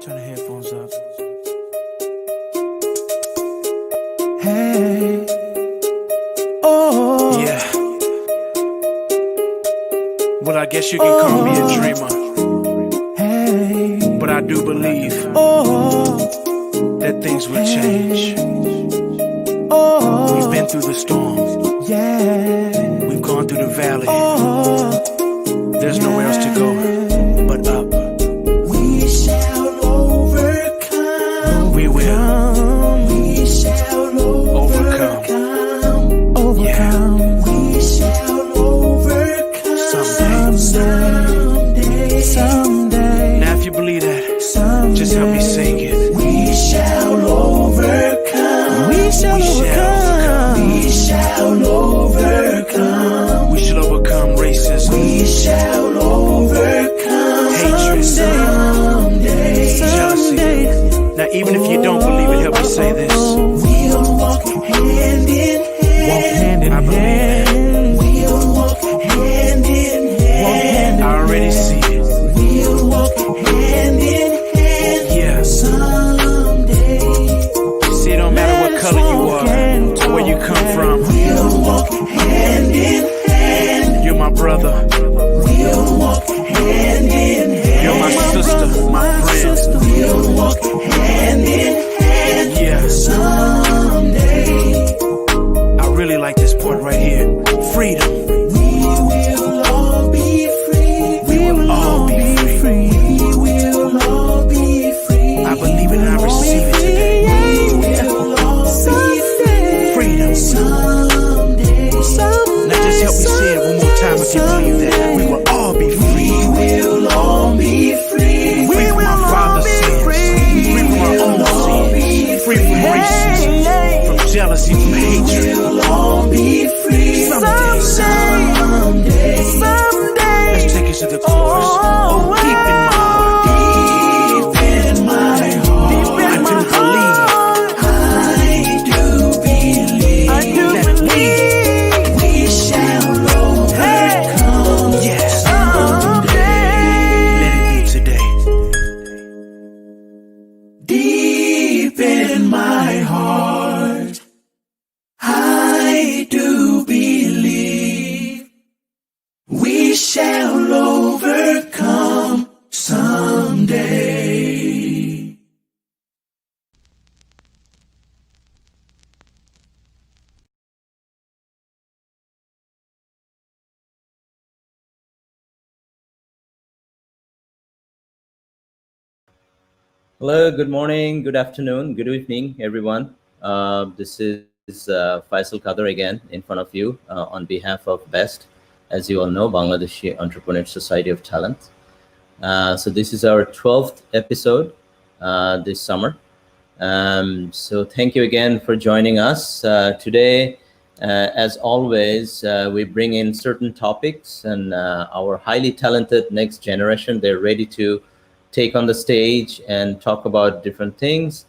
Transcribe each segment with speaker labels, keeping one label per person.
Speaker 1: Turn the headphones up. Hey. Oh. Yeah. Well, I guess you can call me a dreamer. Hey. But I do believe that things will change. We've been through the storm. Yeah. We've gone through the valley. There's nowhere else to go but up.
Speaker 2: We shall overcome.
Speaker 1: We will.
Speaker 2: We shall overcome.
Speaker 1: Yeah.
Speaker 2: We shall overcome. Someday.
Speaker 1: Now if you believe that, just help me sing it.
Speaker 2: We shall overcome.
Speaker 1: We shall overcome.
Speaker 2: We shall overcome.
Speaker 1: We shall overcome racism.
Speaker 2: We shall overcome.
Speaker 1: Hatred. Jealousy. Now even if you don't believe it, help me say this.
Speaker 2: We'll walk hand in hand.
Speaker 1: Walk hand in hand.
Speaker 2: We'll walk hand in hand.
Speaker 1: I already see it.
Speaker 2: We'll walk hand in hand.
Speaker 1: Yeah.
Speaker 2: Someday.
Speaker 1: See, it don't matter what color you are or where you come from.
Speaker 2: We'll walk hand in hand.
Speaker 1: You're my brother.
Speaker 2: We'll walk hand in hand.
Speaker 1: You're my sister, my friend.
Speaker 2: We'll walk hand in hand.
Speaker 1: Yeah.
Speaker 2: Someday.
Speaker 1: I really like this part right here. Freedom.
Speaker 2: We will all be free.
Speaker 1: We will all be free.
Speaker 2: We will all be free.
Speaker 1: I believe it and I receive it today.
Speaker 2: We will all be free.
Speaker 1: Freedom.
Speaker 2: Someday.
Speaker 1: Now just help me say it one more time if you believe that. We will all be free.
Speaker 2: We will all be free.
Speaker 1: Free from our father's sins. Free from our own sins. Free from racism. From jealousy, from hatred.
Speaker 2: We'll all be free. Someday.
Speaker 1: Let's take it to the chorus. Oh, deep in my heart.
Speaker 2: Deep in my heart.
Speaker 1: I do believe.
Speaker 2: I do
Speaker 1: That
Speaker 2: we shall overcome.
Speaker 1: Yes.
Speaker 2: Someday.
Speaker 1: Let it be today.
Speaker 2: Deep in my heart, I do believe we shall overcome someday.
Speaker 3: Hello, good morning, good afternoon, good evening, everyone. This is Faisal Kader again in front of you on behalf of BEST, as you all know, Bangladeshi Entrepreneur Society of Talent. So this is our 12th episode this summer. So thank you again for joining us. Today, as always, we bring in certain topics and our highly talented next generation, they're ready to take on the stage and talk about different things.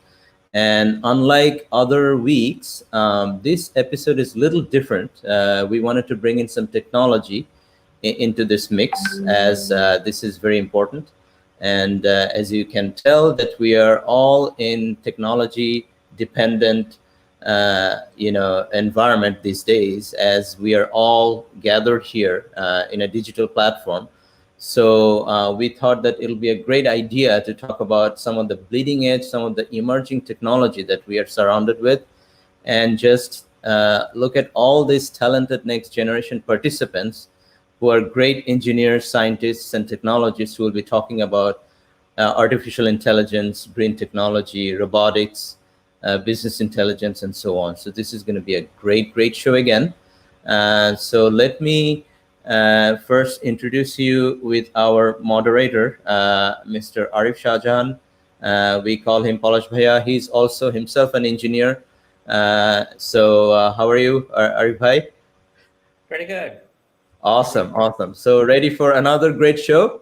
Speaker 3: And unlike other weeks, this episode is a little different. We wanted to bring in some technology into this mix, as this is very important. And as you can tell, that we are all in technology dependent environment these days, as we are all gathered here in a digital platform. So we thought that it'll be a great idea to talk about some of the bleeding edge, some of the emerging technology that we are surrounded with, and just look at all these talented next generation participants who are great engineers, scientists, and technologists who will be talking about artificial intelligence, green technology, robotics, business intelligence, and so on. So this is going to be a great show again. So let me first introduce you with our moderator, Mr. Arif Shahjahan. We call him Polish Bhaiya. He's also himself an engineer. So how are you, Arif Bhai?
Speaker 4: Pretty good.
Speaker 3: Awesome. So ready for another great show?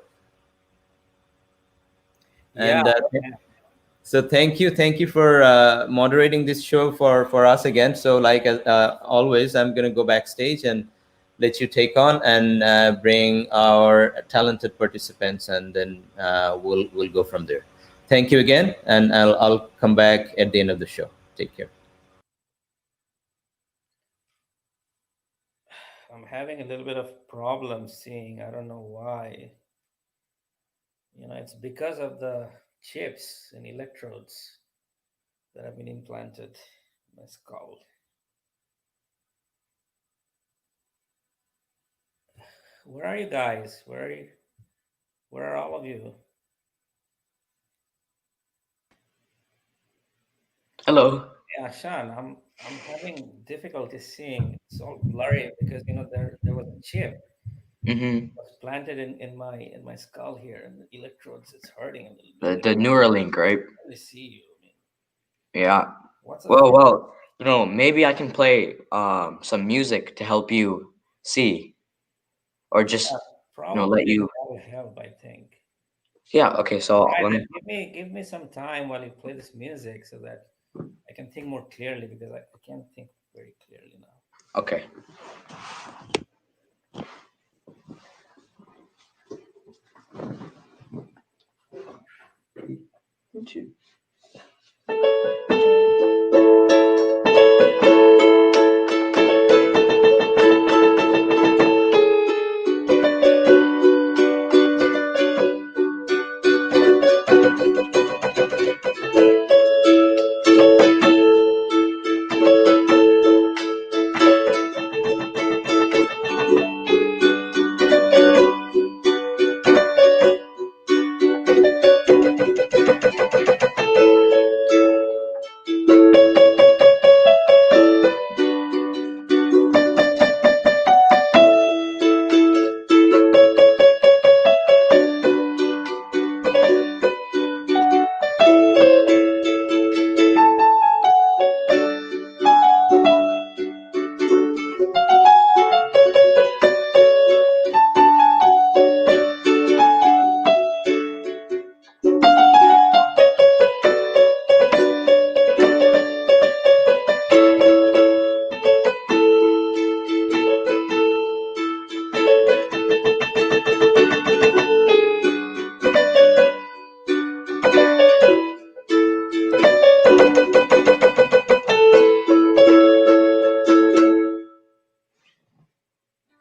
Speaker 3: And so thank you for moderating this show for us again. So like always, I'm going to go backstage and let you take on and bring our talented participants, and then we'll go from there. Thank you again, and I'll come back at the end of the show. Take care.
Speaker 4: I'm having a little bit of problem seeing. I don't know why. It's because of the chips and electrodes that have been implanted in my skull. Where are you guys? Where are you? Where are all of you?
Speaker 5: Hello.
Speaker 4: Yeah, Sean, I'm having difficulty seeing. It's all blurry because there was a chip
Speaker 5: Mm-hmm.
Speaker 4: was planted in my skull here, and the electrodes. It's hurting a little bit.
Speaker 5: The Neuralink, right?
Speaker 4: Let me see you. I mean,
Speaker 5: Yeah.
Speaker 4: what's the
Speaker 5: Well, maybe I can play some music to help you see, or just
Speaker 4: yeah, probably
Speaker 5: let you.
Speaker 4: that will help. I think.
Speaker 5: Yeah. Okay. So
Speaker 4: All right,
Speaker 5: let me.
Speaker 4: then give me some time while you play this music so that I can think more clearly because I can't think very clearly now.
Speaker 5: Okay.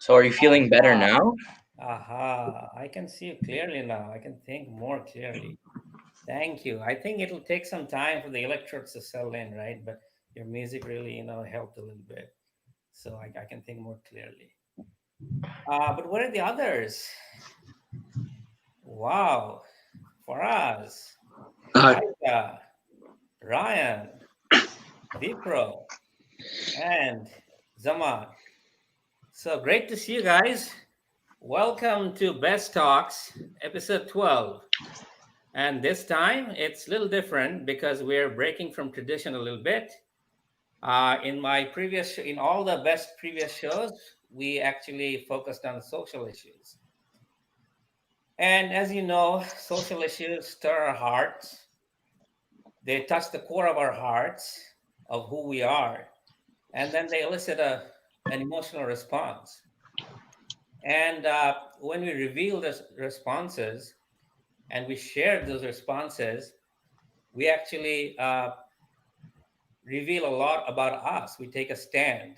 Speaker 5: So are you feeling better now?
Speaker 4: Aha, I can see you clearly now. I can think more clearly. Thank you. I think it'll take some time for the electrodes to settle in, right? But your music really, helped a little bit. So I can think more clearly. But where are the others? Wow. Faraz,
Speaker 5: Uh,
Speaker 4: Aida, Ryan, Vipro, and Zaman. So great to see you guys. Welcome to Best Talks, episode 12. And this time it's a little different because we're breaking from tradition a little bit. In all the best previous shows, we actually focused on social issues. And as you know, social issues stir our hearts. They touch the core of our hearts of who we are, and then they elicit an emotional response. And when we reveal those responses and we share those responses, we actually reveal a lot about us. We take a stand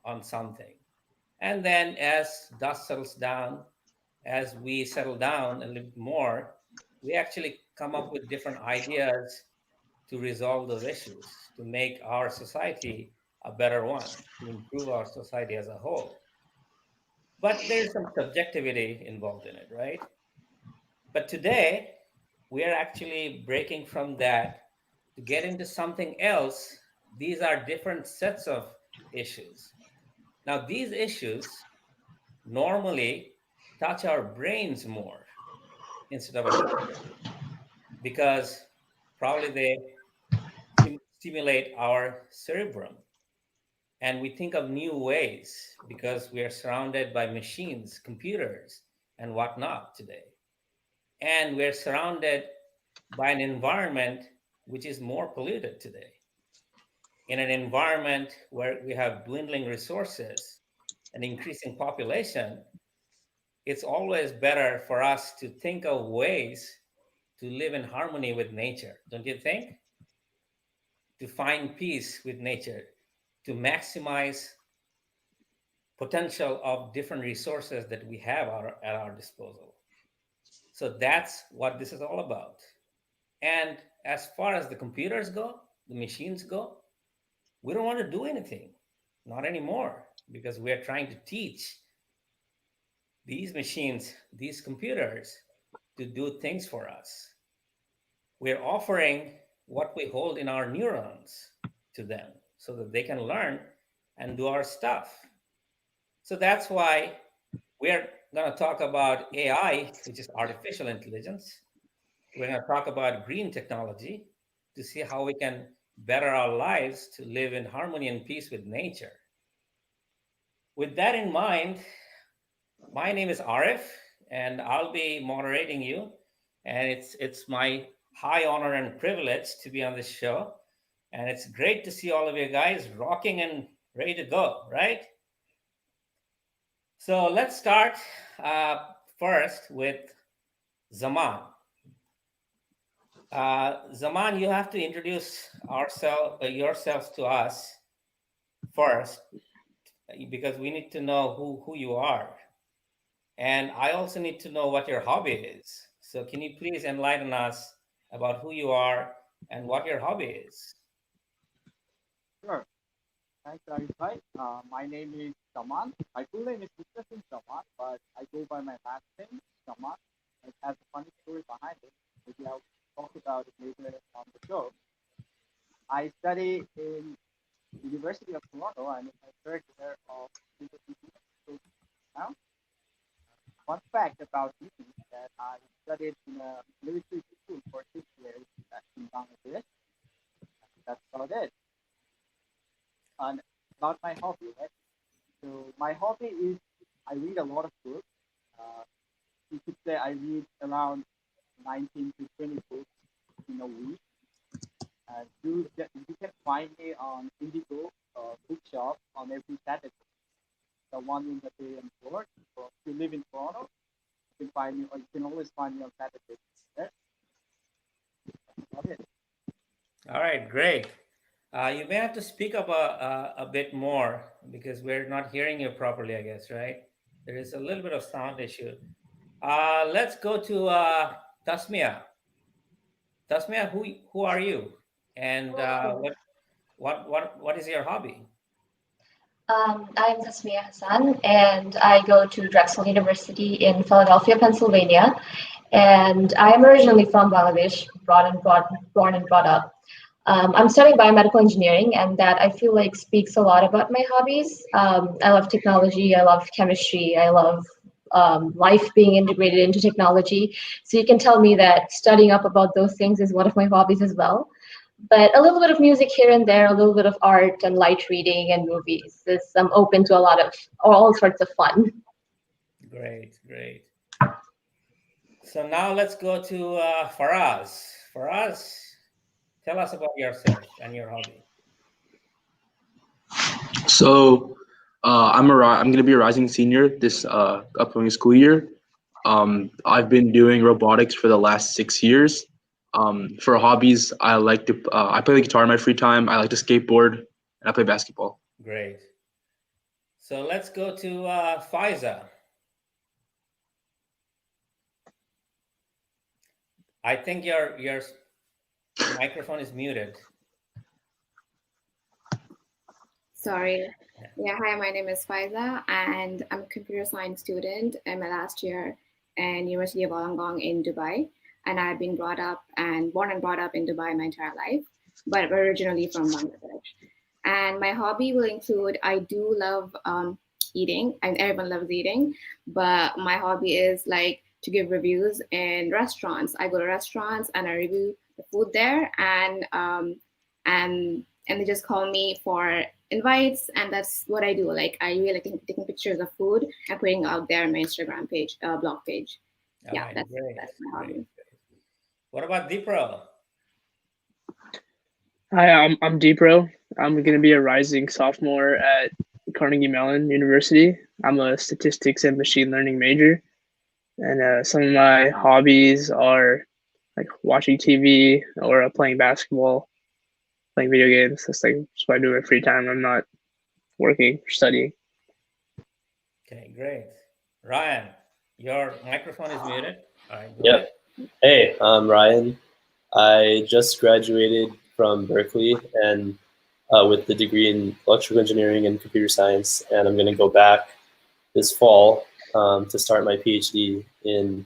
Speaker 4: on something. And then as dust settles down, as we settle down a little bit more, we actually come up with different ideas to resolve those issues, to make our society a better one, to improve our society as a whole. But there's some subjectivity involved in it, right? But today, we are actually breaking from that to get into something else. These are different sets of issues. Now, these issues normally touch our brains more instead of our heart because probably they stimulate our cerebrum. And we think of new ways because we are surrounded by machines, computers, and whatnot today. And we're surrounded by an environment which is more polluted today. In an environment where we have dwindling resources and increasing population, it's always better for us to think of ways to live in harmony with nature, don't you think? To find peace with nature, to maximize potential of different resources that we have at our disposal. So that's what this is all about. And as far as the computers go, the machines go, we don't want to do anything, not anymore, because we're trying to teach these machines, these computers, to do things for us. We're offering what we hold in our neurons to them so that they can learn and do our stuff. So that's why we're going to talk about AI, which is artificial intelligence. We're going to talk about green technology to see how we can better our lives to live in harmony and peace with nature. With that in mind, my name is Arif, and I'll be moderating you. And it's my high honor and privilege to be on this show. And it's great to see all of you guys rocking and ready to go, right? So let's start first with Zaman. Zaman, you have to introduce yourselves to us first, because we need to know who you are. And I also need to know what your hobby is. So can you please enlighten us about who you are and what your hobby is?
Speaker 6: Sure. Thanks, Arifai. My name is Saman. My full name is Mr. Singh Saman, but I go by my last name, Saman. It has a funny story behind it. Maybe I'll talk about it later on the show. I study in University of Toronto. I'm in my third year of university now. Fun fact about me is that I studied in a military school for 6 years in Bangladesh. That's about it. And about my hobby, right? So my hobby is I read a lot of books. You could say I read around 19 to 20 books in a week. You can find me on Indigo bookshop on every Saturday. The one in the Bay and Port. So if you live in Toronto, you can find me, or you can always find me on Saturday. Right? That's about it.
Speaker 4: All right, great. You may have to speak up a bit more because we're not hearing you properly, I guess, right? There is a little bit of sound issue. Let's go to Tasmia. Tasmia, who are you? And what is your hobby?
Speaker 7: I'm Tasmia Hassan, and I go to Drexel University in Philadelphia, Pennsylvania. And I'm originally from Bangladesh, born and brought up. I'm studying biomedical engineering, and that I feel like speaks a lot about my hobbies. I love technology, I love chemistry, I love life being integrated into technology. So you can tell me that studying up about those things is one of my hobbies as well. But a little bit of music here and there, a little bit of art and light reading and movies. I'm open to a lot of all sorts of fun.
Speaker 4: Great, great. So now let's go to Faraz. Faraz, tell us about yourself and your hobby.
Speaker 8: So I'm going to be a rising senior this upcoming school year. I've been doing robotics for the last 6 years. For hobbies, I like to I play the guitar in my free time. I like to skateboard, and I play basketball.
Speaker 4: Great. So let's go to Faiza. I think your microphone is muted.
Speaker 9: Sorry. Yeah, hi, my name is Faiza, and I'm a computer science student in my last year in University of Wollongong in Dubai. And I've been born and brought up in Dubai my entire life, but originally from Bangladesh. And my hobby will include, I do love eating, and everyone loves eating, but my hobby is like to give reviews in restaurants. I go to restaurants and I review the food there, and they just call me for invites, and that's what I do. Like I really like taking pictures of food and putting out there on my Instagram page, blog page. Yeah,
Speaker 4: Right,
Speaker 9: that's my hobby.
Speaker 4: Great. What about Deepro?
Speaker 10: Hi, I'm Deepro. I'm going to be a rising sophomore at Carnegie Mellon University. I'm a statistics and machine learning major, and some of my hobbies are like watching TV or playing basketball, playing video games. That's like what I do in my free time. I'm not working or studying.
Speaker 4: Okay, great. Ryan, your microphone is muted. All right, go ahead.
Speaker 11: Yep. Hey, I'm Ryan. I just graduated from Berkeley and with the degree in electrical engineering and computer science, and I'm going to go back this fall to start my PhD in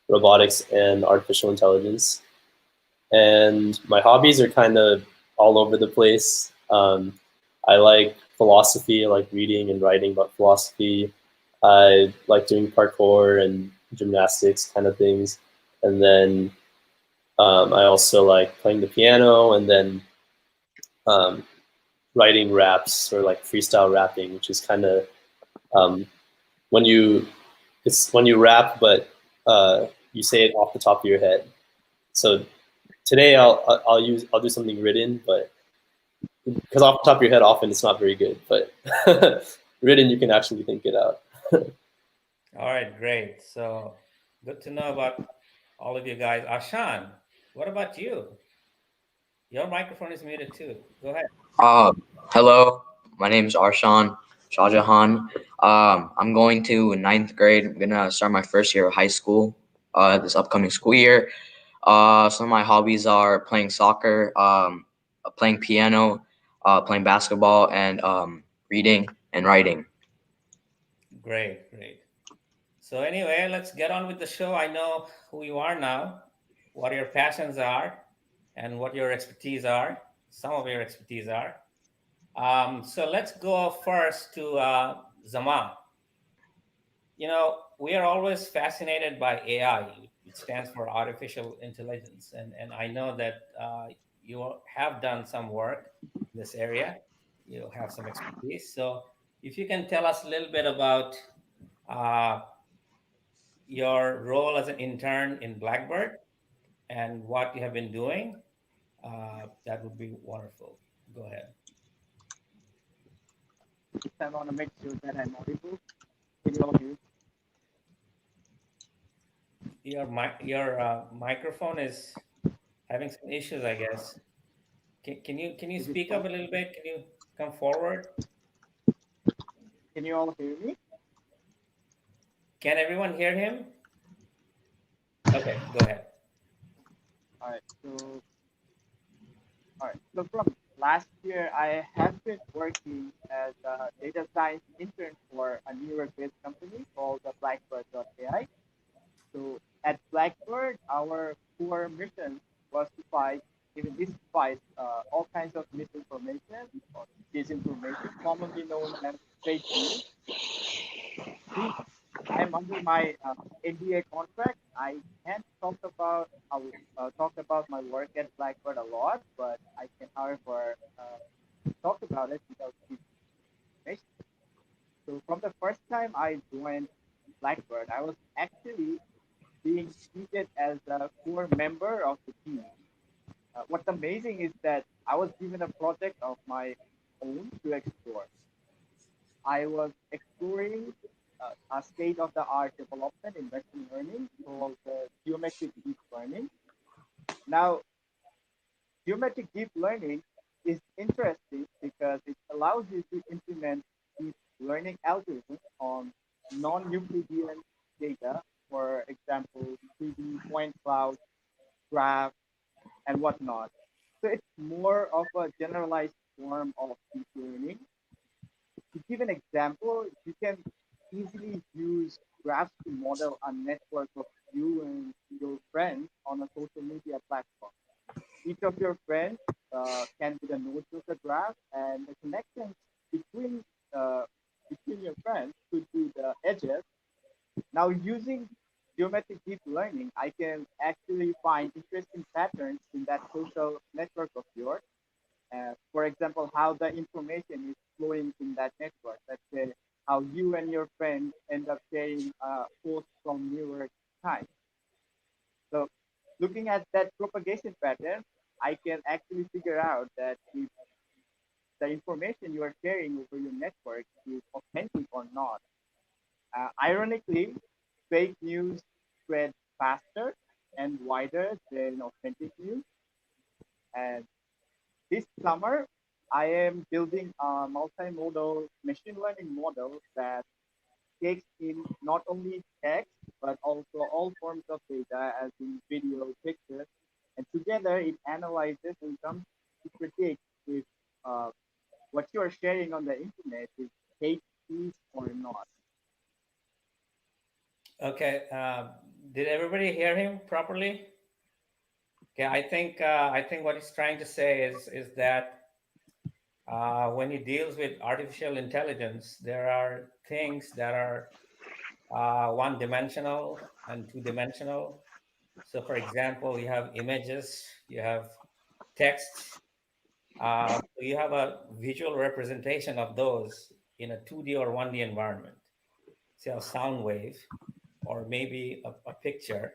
Speaker 11: robotics and artificial intelligence. And my hobbies are kind of all over the place. I like philosophy, I like reading and writing about philosophy. I like doing parkour and gymnastics kind of things. And then I also like playing the piano and then um, writing raps or like freestyle rapping, which is kind of um, when you it's when you rap, but you say it off the top of your head. So today I'll do something written, but because off the top of your head, often it's not very good. But written, you can actually think it out.
Speaker 4: All right, great. So good to know about all of you guys. Ashan, what about you? Your microphone is muted too. Go ahead.
Speaker 5: Hello, my name is Arshan Shahjahan. I'm going to ninth grade. I'm gonna start my first year of high school this upcoming school year. Some of my hobbies are playing soccer, playing piano, playing basketball, and reading and writing.
Speaker 4: Great, great. So anyway, let's get on with the show. I know who you are now, what your passions are, and what your expertise are. Some of your expertise are. So let's go first to Zaman. You know, we are always fascinated by AI. It stands for artificial intelligence, and I know that you have done some work in this area. You have some expertise. So if you can tell us a little bit about uh, your role as an intern in Blackbird and what you have been doing, that would be wonderful. Go ahead.
Speaker 6: I want to make sure that I'm audible. Can you all hear?
Speaker 4: Your microphone is having some issues, I guess. Can you
Speaker 6: Is it
Speaker 4: speak up
Speaker 6: fine?
Speaker 4: a little bit? Can you come forward?
Speaker 6: Can you all hear me?
Speaker 4: Can everyone hear him? Okay, go ahead.
Speaker 6: All right. So from last year, I have been working as a data science intern for a New York-based company called the Blackbird.ai. So at Blackbird, our core mission was to fight, even this fight, all kinds of misinformation or disinformation, commonly known as fake news. Since I'm under my NDA contract, I can't talk about my work at Blackbird a lot, but I can, however, talk about it without information. So from the first time I joined Blackbird, I was actually being treated as a core member of the team. What's amazing is that I was given a project of my own to explore. I was exploring a state of the art development in machine learning called geometric deep learning. Now, geometric deep learning is interesting because it allows you to implement deep learning algorithms on non-Euclidean data, for example, 3D point clouds, graphs, and whatnot. So it's more of a generalized form of deep learning. To give an example, you can easily use graphs to model a network of you and your friends on a social media platform. Each of your friends can be the nodes of the graph, and the connections between uh, between your friends could be the edges. Now, using geometric deep learning, I can actually find interesting patterns in that social network of yours. For example, how the information is flowing in that network. Let's say how you and your friends end up sharing a post from New York Times. So, looking at that propagation pattern, I can actually figure out that if the information you are sharing over your network is authentic or not. Ironically, fake news spread faster and wider than authentic news. And this summer, I am building a multimodal machine learning model that takes in not only text but also all forms of data, as in video, pictures, and together it analyzes and comes to predict if uh, what you are sharing on the internet is hate speech or not.
Speaker 4: Okay. Did everybody hear him properly? Okay. I think what he's trying to say is that when he deals with artificial intelligence, there are things that are one dimensional and two dimensional. So, for example, you have images, you have text, so you have a visual representation of those in a 2D or 1D environment, say a sound wave or maybe a picture.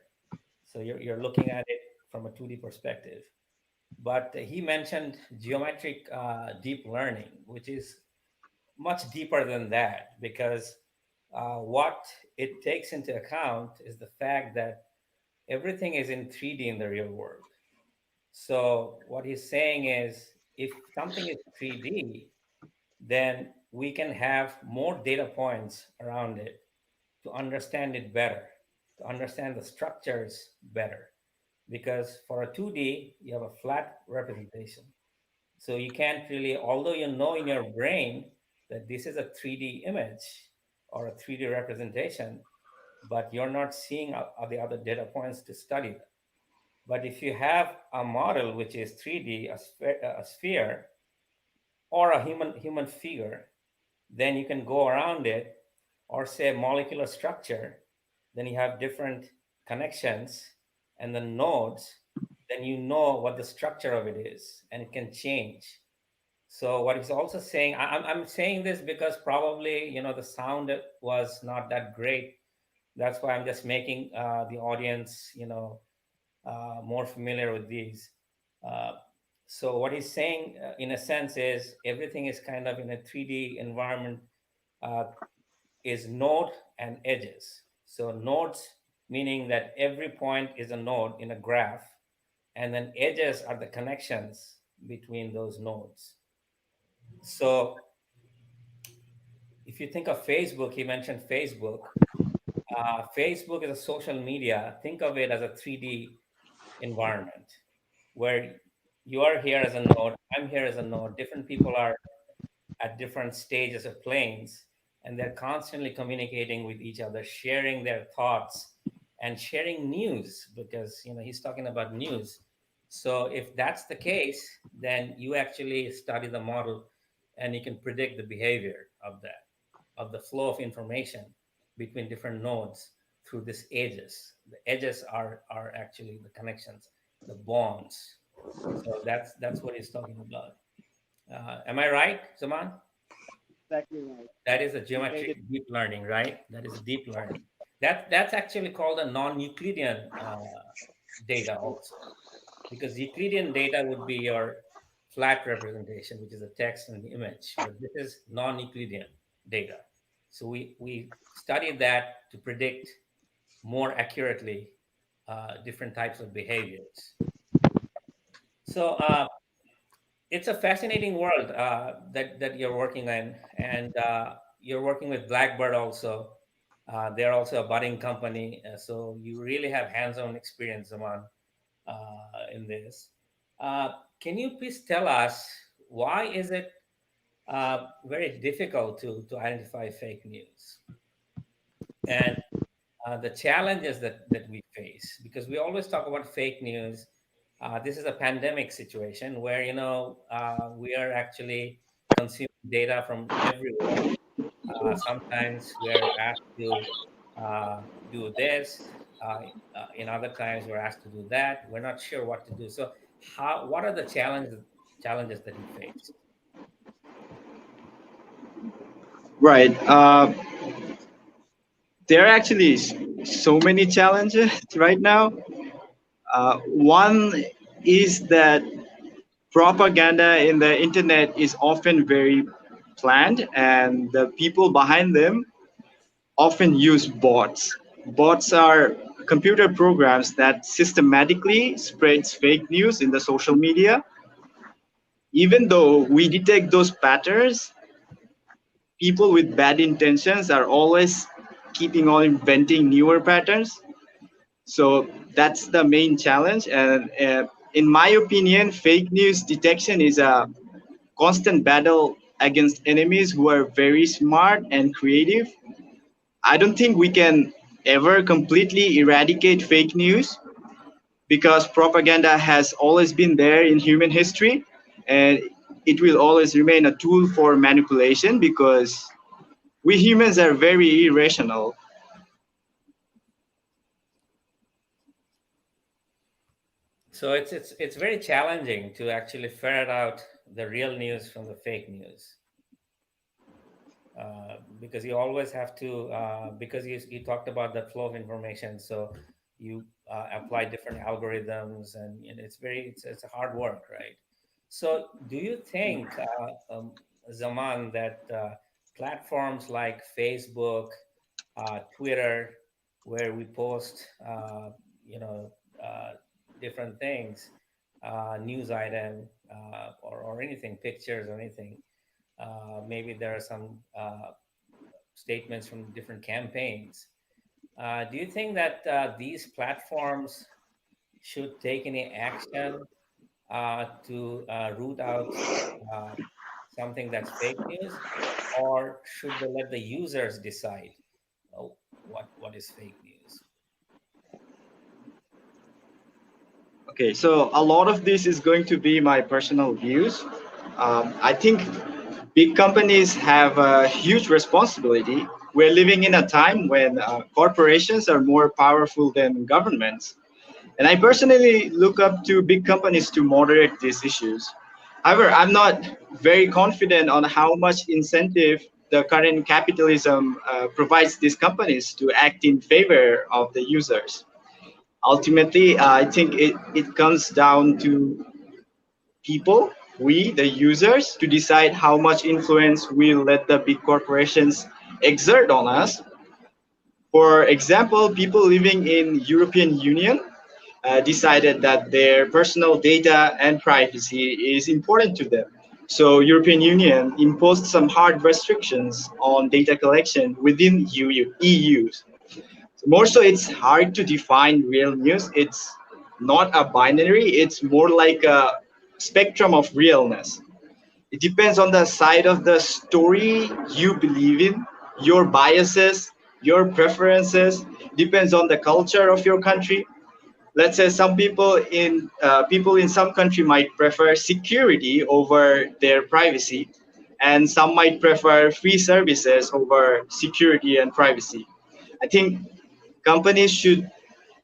Speaker 4: So you're looking at it from a 2D perspective. But he mentioned geometric deep learning, which is much deeper than that because what it takes into account is the fact that everything is in 3D in the real world. So what he's saying is if something is 3D, then we can have more data points around it to understand it better, to understand the structures better. Because for a 2D, you have a flat representation. So you can't really, although you know in your brain that this is a 3D image or a 3D representation, but you're not seeing the other data points to study them. But if you have a model which is 3D, a sphere or a human figure, then you can go around it, or say molecular structure, then you have different connections and the nodes, then you know what the structure of it is and it can change. So what he's also saying, I'm saying this because probably the sound was not that great. That's why I'm just making the audience more familiar with these. Uh, so what he's saying, in a sense, is everything is kind of in a 3D environment, uh, is node and edges. So nodes meaning that every point is a node in a graph, and then edges are the connections between those nodes. So if you think of Facebook, he mentioned Facebook. Facebook is a social media. Think of it as a 3D environment where you are here as a node, I'm here as a node. Different people are at different stages of planes, and they're constantly communicating with each other, sharing their thoughts and sharing news because he's talking about news. So if that's the case, then you actually study the model and you can predict the behavior of that, of the flow of information between different nodes through these edges. The edges are actually the connections, the bonds. So that's what he's talking about. Am I right, Zaman?
Speaker 6: Exactly right.
Speaker 4: That is a
Speaker 6: You made it.
Speaker 4: geometric deep learning, right? That is deep learning. That's actually called a non-Euclidean data also, because Euclidean data would be your flat representation, which is a text and the image, but this is non-Euclidean data. So we studied that to predict more accurately different types of behaviors. So it's a fascinating world that you're working in, and you're working with Blackbird also. They're also a budding company, so you really have hands-on experience, Zaman, in this. Uh, can you please tell us why is it very difficult to identify fake news and the challenges that we face? Because we always talk about fake news. This is a pandemic situation where we are actually consuming data from everywhere. Sometimes we're asked to do this. In other times, we're asked to do that. We're not sure what to do. So, what are the challenges that you face?
Speaker 6: Right. There are actually so many challenges right now. One is that propaganda in the internet is often very planned, and the people behind them often use bots. Bots are computer programs that systematically spreads fake news in the social media. Even though we detect those patterns, people with bad intentions are always keeping on inventing newer patterns. So that's the main challenge. And in my opinion, fake news detection is a constant battle against enemies who are very smart and creative. I don't think we can ever completely eradicate fake news because propaganda has always been there in human history, and it will always remain a tool for manipulation because we humans are very irrational.
Speaker 4: So it's very challenging to actually ferret out the real news from the fake news. Because you always have to, because you talked about the flow of information, so you apply different algorithms, and it's a hard work, right? So do you think, Zaman, that platforms like Facebook, Twitter, where we post you know uh, different things, news item, or anything, pictures or anything, maybe there are some statements from different campaigns. Do you think that these platforms should take any action to root out uh, something that's fake news, or should they let the users decide what is fake news?
Speaker 6: Okay, so a lot of this is going to be my personal views. I think big companies have a huge responsibility. We're living in a time when corporations are more powerful than governments. And I personally look up to big companies to moderate these issues. However, I'm not very confident on how much incentive the current capitalism provides these companies to act in favor of the users. Ultimately, I think it comes down to people, we, the users, to decide how much influence we let the big corporations exert on us. For example, people living in European Union decided that their personal data and privacy is important to them. So European Union imposed some hard restrictions on data collection within EU. More so, it's hard to define real news. It's not a binary, it's more like a spectrum of realness. It depends on the side of the story you believe in, your biases, your preferences, depends on the culture of your country. Let's say some people in some country might prefer security over their privacy, and some might prefer free services over security and privacy. I think companies should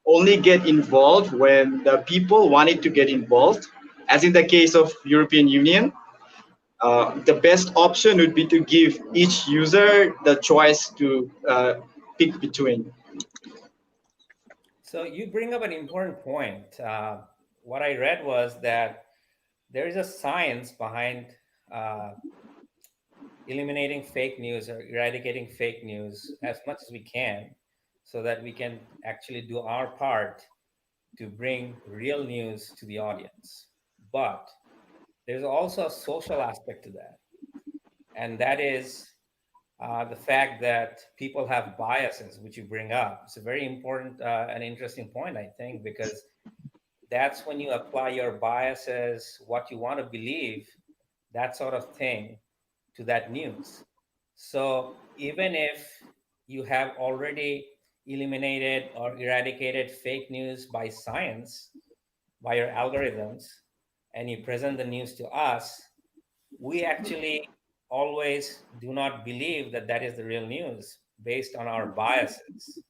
Speaker 6: only get involved when the people wanted to get involved. As in the case of European Union, the best option would be to give each user the choice to pick between.
Speaker 4: So you bring up an important point. What I read was that there is a science behind uh, eliminating fake news or eradicating fake news as much as we can, so that we can actually do our part to bring real news to the audience. But there's also a social aspect to that, and that is the fact that people have biases, which you bring up. It's a very important and interesting point, I think, because that's when you apply your biases, what you want to believe, that sort of thing, to that news. So even if you have already eliminated or eradicated fake news by science, by your algorithms, and you present the news to us, we actually always do not believe that that is the real news based on our biases,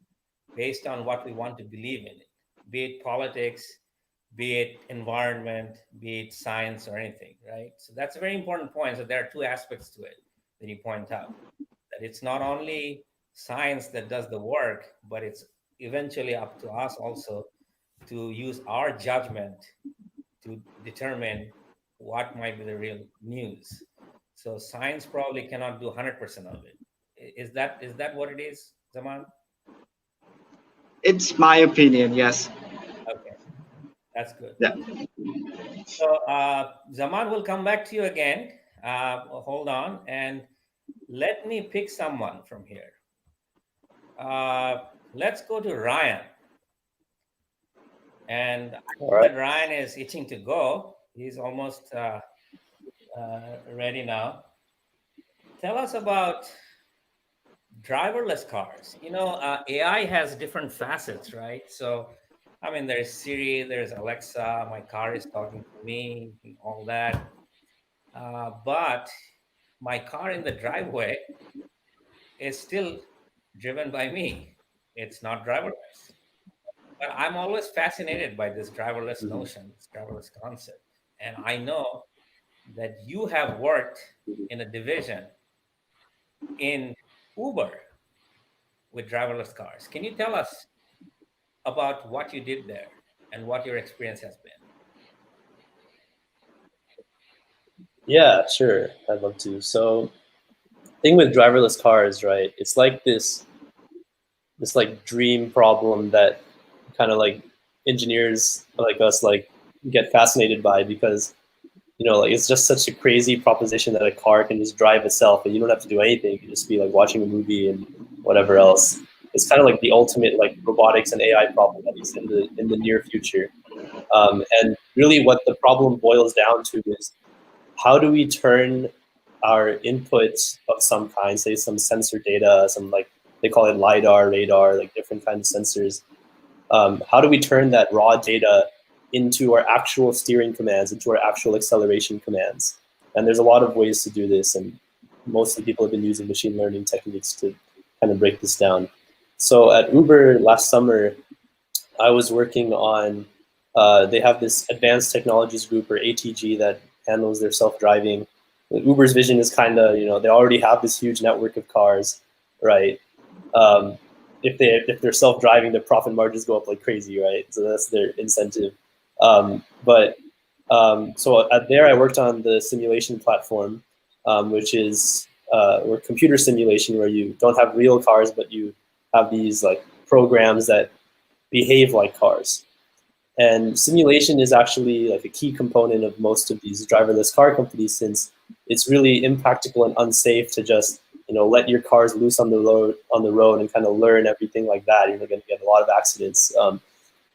Speaker 4: based on what we want to believe in it, be it politics, be it environment, be it science or anything, right? So that's a very important point. So there are two aspects to it that you point out, that it's not only science that does the work, but it's eventually up to us also to use our judgment to determine what might be the real news. So science probably cannot do 100% of it. Is that what it is, Zaman?
Speaker 6: It's my opinion. Yes.
Speaker 4: Okay, that's good.
Speaker 6: Yeah.
Speaker 4: So Zaman will come back to you again. Hold on, and let me pick someone from here. Let's go to Ryan. And I
Speaker 11: All
Speaker 4: know
Speaker 11: right.
Speaker 4: that Ryan is itching to go. He's almost ready now. Tell us about driverless cars. AI has different facets, right? So, I mean, there's Siri, there's Alexa, my car is talking to me, and all that. But my car in the driveway is still driven by me. It's not driverless. But I'm always fascinated by this driverless
Speaker 11: Mhm.
Speaker 4: notion, this driverless concept. And I know that you have worked in a division in Uber with driverless cars. Can you tell us about what you did there and what your experience has been?
Speaker 11: Yeah, sure. I'd love to. So, thing with driverless cars, right? It's like this like dream problem that kind of like engineers like us like get fascinated by because like it's just such a crazy proposition that a car can just drive itself and you don't have to do anything. You can just be like watching a movie and whatever else. It's kind of like the ultimate like robotics and AI problem, at least in the near future. And really, what the problem boils down to is how do we turn our inputs of some kind, say some sensor data, some like they call it lidar, radar, like different kinds of sensors. How do we turn that raw data into our actual steering commands, into our actual acceleration commands? And there's a lot of ways to do this, and most of the people have been using machine learning techniques to kind of break this down. So at Uber last summer, I was working on, they have this advanced technologies group or ATG that handles their self-driving. Uber's vision is kind of, they already have this huge network of cars, right? Um, if they're self-driving, their profit margins go up like crazy, right? So that's their incentive. So there I worked on the simulation platform, which is or computer simulation where you don't have real cars, but you have these like programs that behave like cars. And simulation is actually like a key component of most of these driverless car companies, since it's really impractical and unsafe to just let your cars loose on the road and kind of learn everything like that. You're going to get a lot of accidents.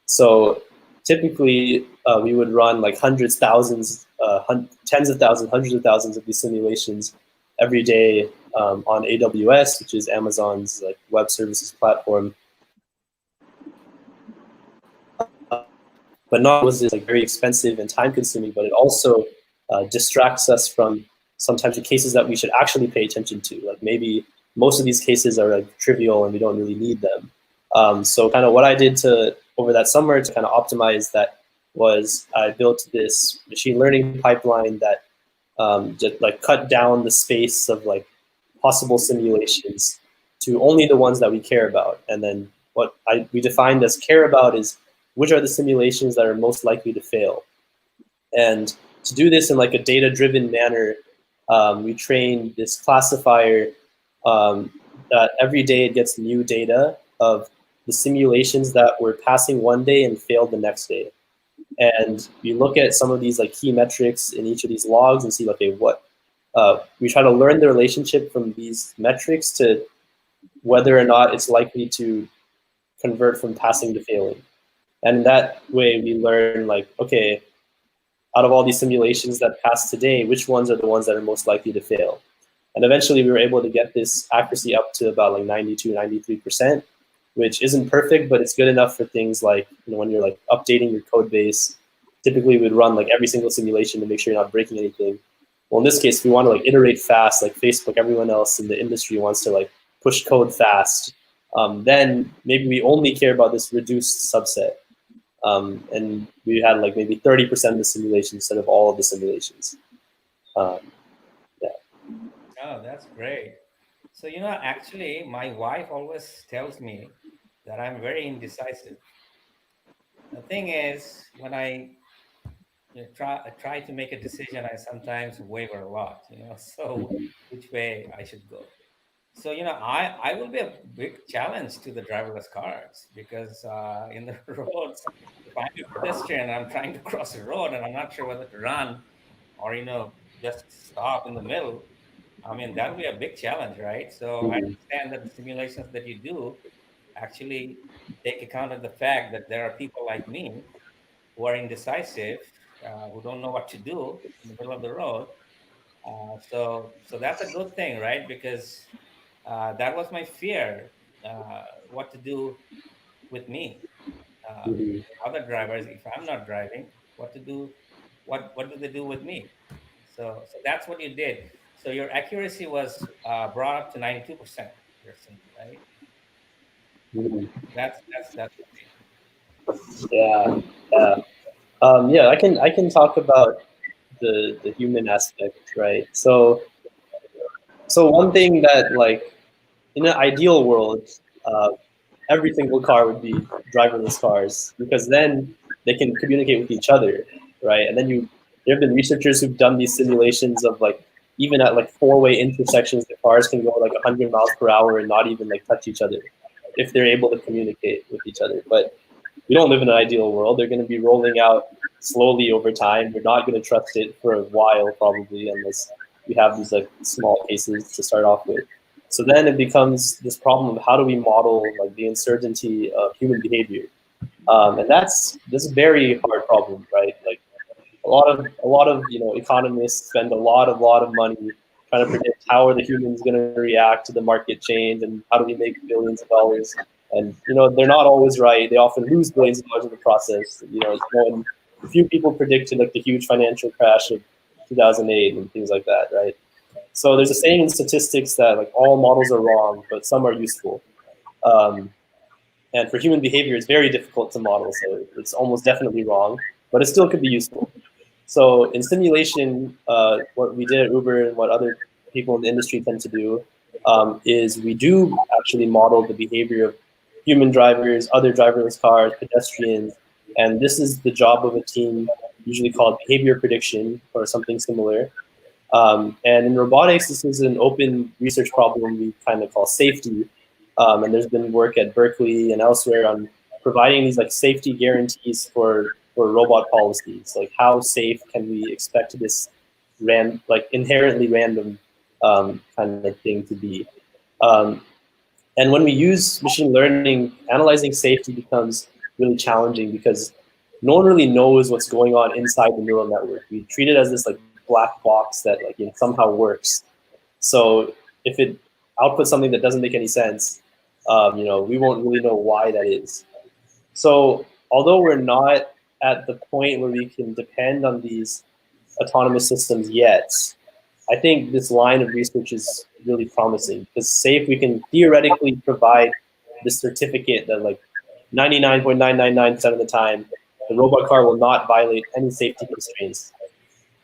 Speaker 11: So typically we would run like hundreds, thousands, tens of thousands, hundreds of thousands of these simulations every day on AWS, which is Amazon's like web services platform. But not was this like very expensive and time consuming, but it also distracts us from sometimes the cases that we should actually pay attention to. Like maybe most of these cases are like trivial and we don't really need them. So kind of what I did over that summer to kind of optimize that was I built this machine learning pipeline that just like cut down the space of like possible simulations to only the ones that we care about. And then what we defined as care about is which are the simulations that are most likely to fail. And to do this in like a data-driven manner, we train this classifier that every day it gets new data of the simulations that were passing one day and failed the next day. And we look at some of these like key metrics in each of these logs and see, okay, we try to learn the relationship from these metrics to whether or not it's likely to convert from passing to failing. And that way we learn like, okay, out of all these simulations that pass today, which ones are the ones that are most likely to fail? And eventually we were able to get this accuracy up to about like 92, 93%, which isn't perfect, but it's good enough for things like, when you're like updating your code base. Typically we'd run like every single simulation to make sure you're not breaking anything. Well, in this case, we want to like iterate fast, like Facebook, everyone else in the industry wants to like push code fast. Then maybe we only care about this reduced subset. And we had like maybe 30% of the simulations instead of all of the simulations. Yeah.
Speaker 4: Oh, that's great. So, actually, my wife always tells me that I'm very indecisive. The thing is, when I try to make a decision, I sometimes waver a lot, so which way I should go. So, I will be a big challenge to the driverless cars because in the roads, if I'm a pedestrian, I'm trying to cross a road and I'm not sure whether to run or, just stop in the middle. I mean, that would be a big challenge, right? So I
Speaker 11: Mhm.
Speaker 4: understand that the simulations that you do actually take account of the fact that there are people like me who are indecisive, who don't know what to do in the middle of the road. So that's a good thing, right? Because that was my fear, what to do with me,
Speaker 11: Mhm.
Speaker 4: other drivers. If I'm not driving, what to do? What do they do with me? So that's what you did. So your accuracy was brought up to 92%. You're saying, right?
Speaker 11: Mhm.
Speaker 4: That's
Speaker 11: Yeah, yeah, yeah. I can talk about the human aspect, right? So one thing that, like, in an ideal world, uh, every single car would be driverless cars, because then they can communicate with each other, right? And then there have been researchers who've done these simulations of, like, even at like four-way intersections, the cars can go like 100 miles per hour and not even like touch each other if they're able to communicate with each other. But we don't live in an ideal world. They're going to be rolling out slowly over time. We're not going to trust it for a while, probably, unless we have these like small cases to start off with. So then it becomes this problem of how do we model like the uncertainty of human behavior, and that's a very hard problem, right? Like a lot of economists spend a lot of money trying to predict how are the humans going to react to the market change and how do we make billions of dollars. And they're not always right. They often lose billions of dollars in the process. When a few people predicted like the huge financial crash of 2008 and things like that, right? So there's a saying in statistics that like all models are wrong, but some are useful. Um, and for human behavior, it's very difficult to model, so it's almost definitely wrong, but it still could be useful. So in simulation, what we did at Uber and what other people in the industry tend to do is we do actually model the behavior of human drivers, other driverless cars, pedestrians, and this is the job of a team usually called behavior prediction or something similar. And in robotics, this is an open research problem we kind of call safety. And there's been work at Berkeley and elsewhere on providing these like safety guarantees for robot policies. Like how safe can we expect this like inherently random kind of thing to be? Um, and when we use machine learning, analyzing safety becomes really challenging because no one really knows what's going on inside the neural network. We treat it as this like black box that like somehow works. So if it outputs something that doesn't make any sense, we won't really know why that is. So although we're not at the point where we can depend on these autonomous systems yet, I think this line of research is really promising because say if we can theoretically provide this certificate that like 99.999% of the time the robot car will not violate any safety constraints,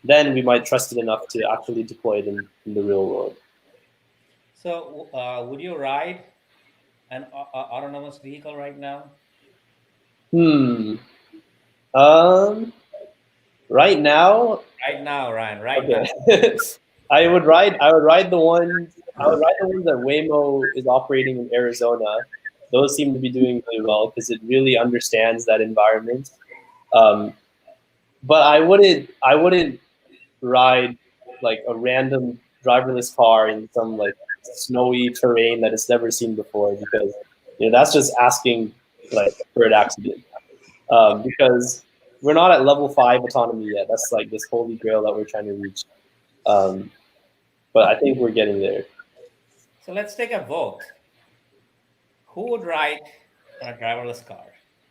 Speaker 11: then we might trust it enough to actually deploy it in the real world.
Speaker 4: So, would you ride an autonomous vehicle right now?
Speaker 11: Hmm. Right now,
Speaker 4: Right now, Ryan. Right now.
Speaker 11: okay. I would ride the ones that Waymo is operating in Arizona. Those seem to be doing really well because it really understands that environment. Um, but I wouldn't ride like a random driverless car in some like snowy terrain that it's never seen before because that's just asking like for an accident. Because we're not at level 5 autonomy yet. That's like this holy grail that we're trying to reach. Um, but I think we're getting there.
Speaker 4: So let's take a vote. Who would ride on a driverless car?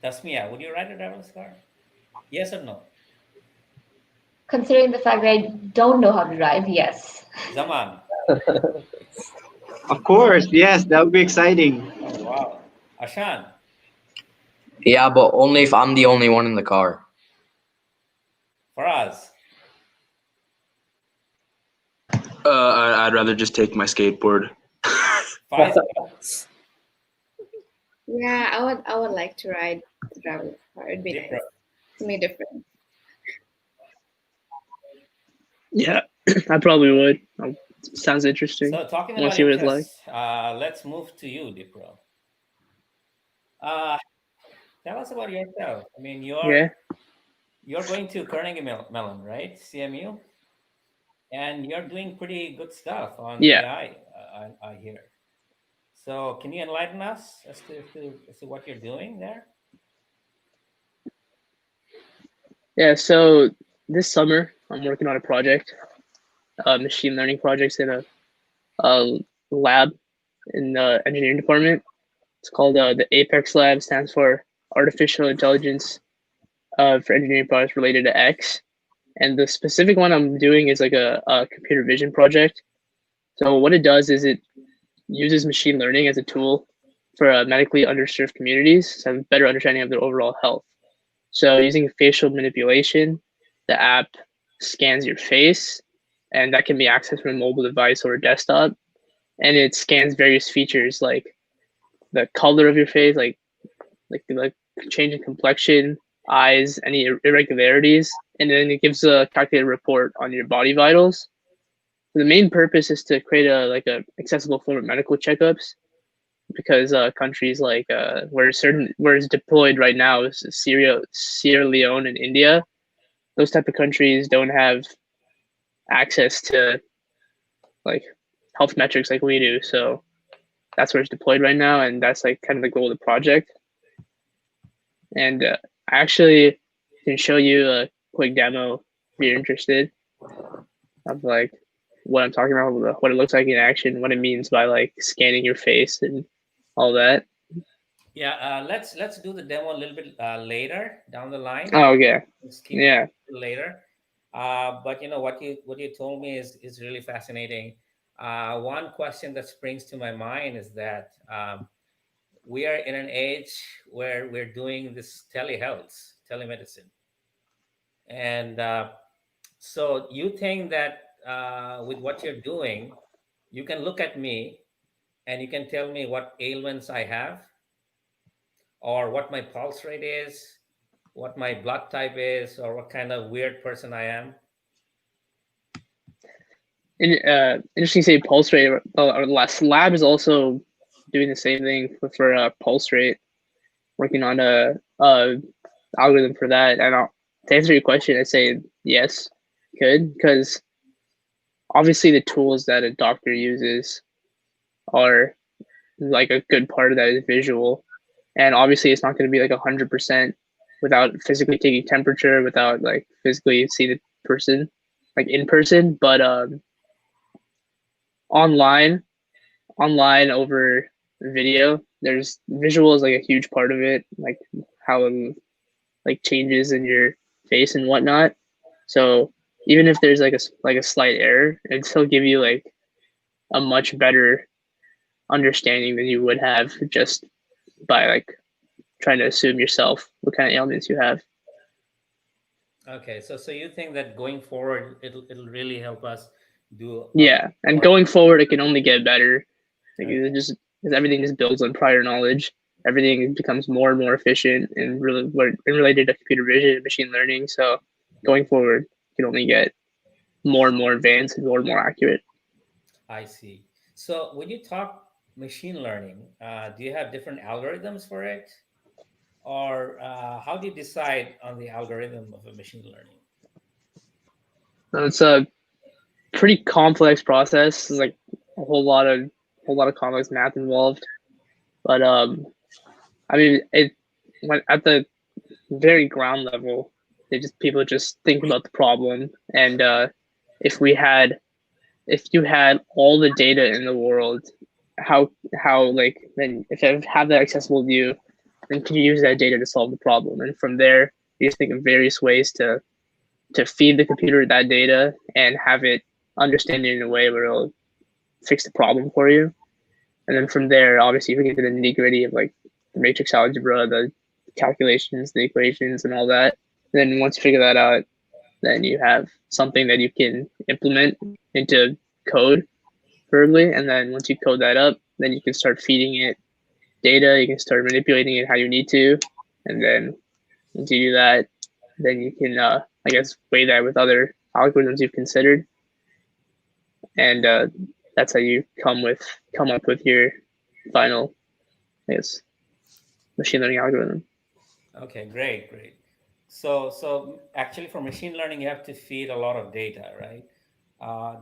Speaker 4: Tasmia, would you ride a driverless car? Yes or no?
Speaker 7: Considering the fact that I don't know how to drive, yes.
Speaker 4: Zaman.
Speaker 6: Of course, yes, that would be exciting.
Speaker 4: Oh, wow. Ashan.
Speaker 5: Yeah, but only if I'm the only one in the car.
Speaker 4: Faraz.
Speaker 8: I'd rather just take my skateboard.
Speaker 4: Faiza.
Speaker 9: Yeah, I would like to ride the driverless car. It'd be nice.
Speaker 4: Dipra.
Speaker 9: To me, different.
Speaker 10: Yeah, I probably would. Sounds interesting.
Speaker 4: So talking
Speaker 10: Want to
Speaker 4: about
Speaker 10: see what it's like?
Speaker 4: interests, let's move to you, Dipro. Tell us about yourself. I mean,
Speaker 10: Yeah.
Speaker 4: you're going to Carnegie Mellon, right? CMU, and you're doing pretty good stuff on
Speaker 10: Yeah.
Speaker 4: AI. I hear. So can you enlighten us as to what you're doing there?
Speaker 10: Yeah. So this summer, I'm working on a project, machine learning projects in a lab in the engineering department. It's called the Apex Lab. Stands for Artificial Intelligence for Engineering Products Related to X. And the specific one I'm doing is like a computer vision project. So what it does is it uses machine learning as a tool for medically underserved communities to have a better understanding of their overall health. So using facial manipulation, the app scans your face, and that can be accessed from a mobile device or a desktop. And it scans various features like the color of your face, like change in complexion, eyes, any irregularities, and then it gives a calculated report on your body vitals. So the main purpose is to create a accessible form of medical checkups because countries like where it's deployed right now is Sierra Leone, and India. Those type of countries don't have access to like health metrics like we do. So that's where it's deployed right now, and that's like kind of the goal of the project. And I actually can show you a quick demo if you're interested of like what I'm talking about, what it looks like in action, what it means by like scanning your face and all that.
Speaker 4: Yeah, let's do the demo a little bit later down the line.
Speaker 10: Oh yeah,
Speaker 4: Let's keep
Speaker 10: yeah.
Speaker 4: it later. But you know what you told me is really fascinating. One question that springs to my mind is that we are in an age where we're doing this telehealth, telemedicine, and so you think that with what you're doing, you can look at me and you can tell me what ailments I have, or what my pulse rate is, what my blood type is, or what kind of weird person I am.
Speaker 10: Interesting to say pulse rate. Our last lab is also doing the same thing for pulse rate, working on a algorithm for that. And to answer your question, I say yes, could, because obviously the tools that a doctor uses are like a good part of that is visual, and obviously it's not going to be like 100% without physically taking temperature, without like physically seeing the person like in person, but online online over video, there's visual is like a huge part of it, like how like changes in your face and whatnot. So even if there's like a slight error, it'd still give you like a much better understanding than you would have just by like trying to assume yourself what kind of ailments you have.
Speaker 4: Okay, so you think that going forward, it'll really help us do
Speaker 10: Yeah, and
Speaker 4: more.
Speaker 10: going forward, it can only get better. Like
Speaker 4: Okay.
Speaker 10: it just because everything just builds on prior knowledge. Everything becomes more and more efficient and really related to computer vision and machine learning. So going forward, you can only get more and more advanced and more accurate.
Speaker 4: I see. So when you talk machine learning, do you have different algorithms for it, or how do you decide on the algorithm of a machine learning?
Speaker 10: So it's a pretty complex process. There's like a whole lot of complex math involved. But I mean, it when at the very ground level, people just think about the problem, and if we had if you had all the data in the world, how like then if you have that accessible to you, then can you use that data to solve the problem? And from there, you just think of various ways to feed the computer that data and have it understand it in a way where it'll fix the problem for you. And then from there, obviously, you get to the nitty gritty of like the matrix algebra, the calculations, the equations, and all that. And then once you figure that out, then you have something that you can implement into code, preferably. And then once you code that up, then you can start feeding it data. You can start manipulating it how you need to. And then once you do that, then you can, I guess, weigh that with other algorithms you've considered. and that's how you come up with your final, I guess, machine learning algorithm.
Speaker 4: Okay, great, great. So actually, for machine learning, you have to feed a lot of data, right?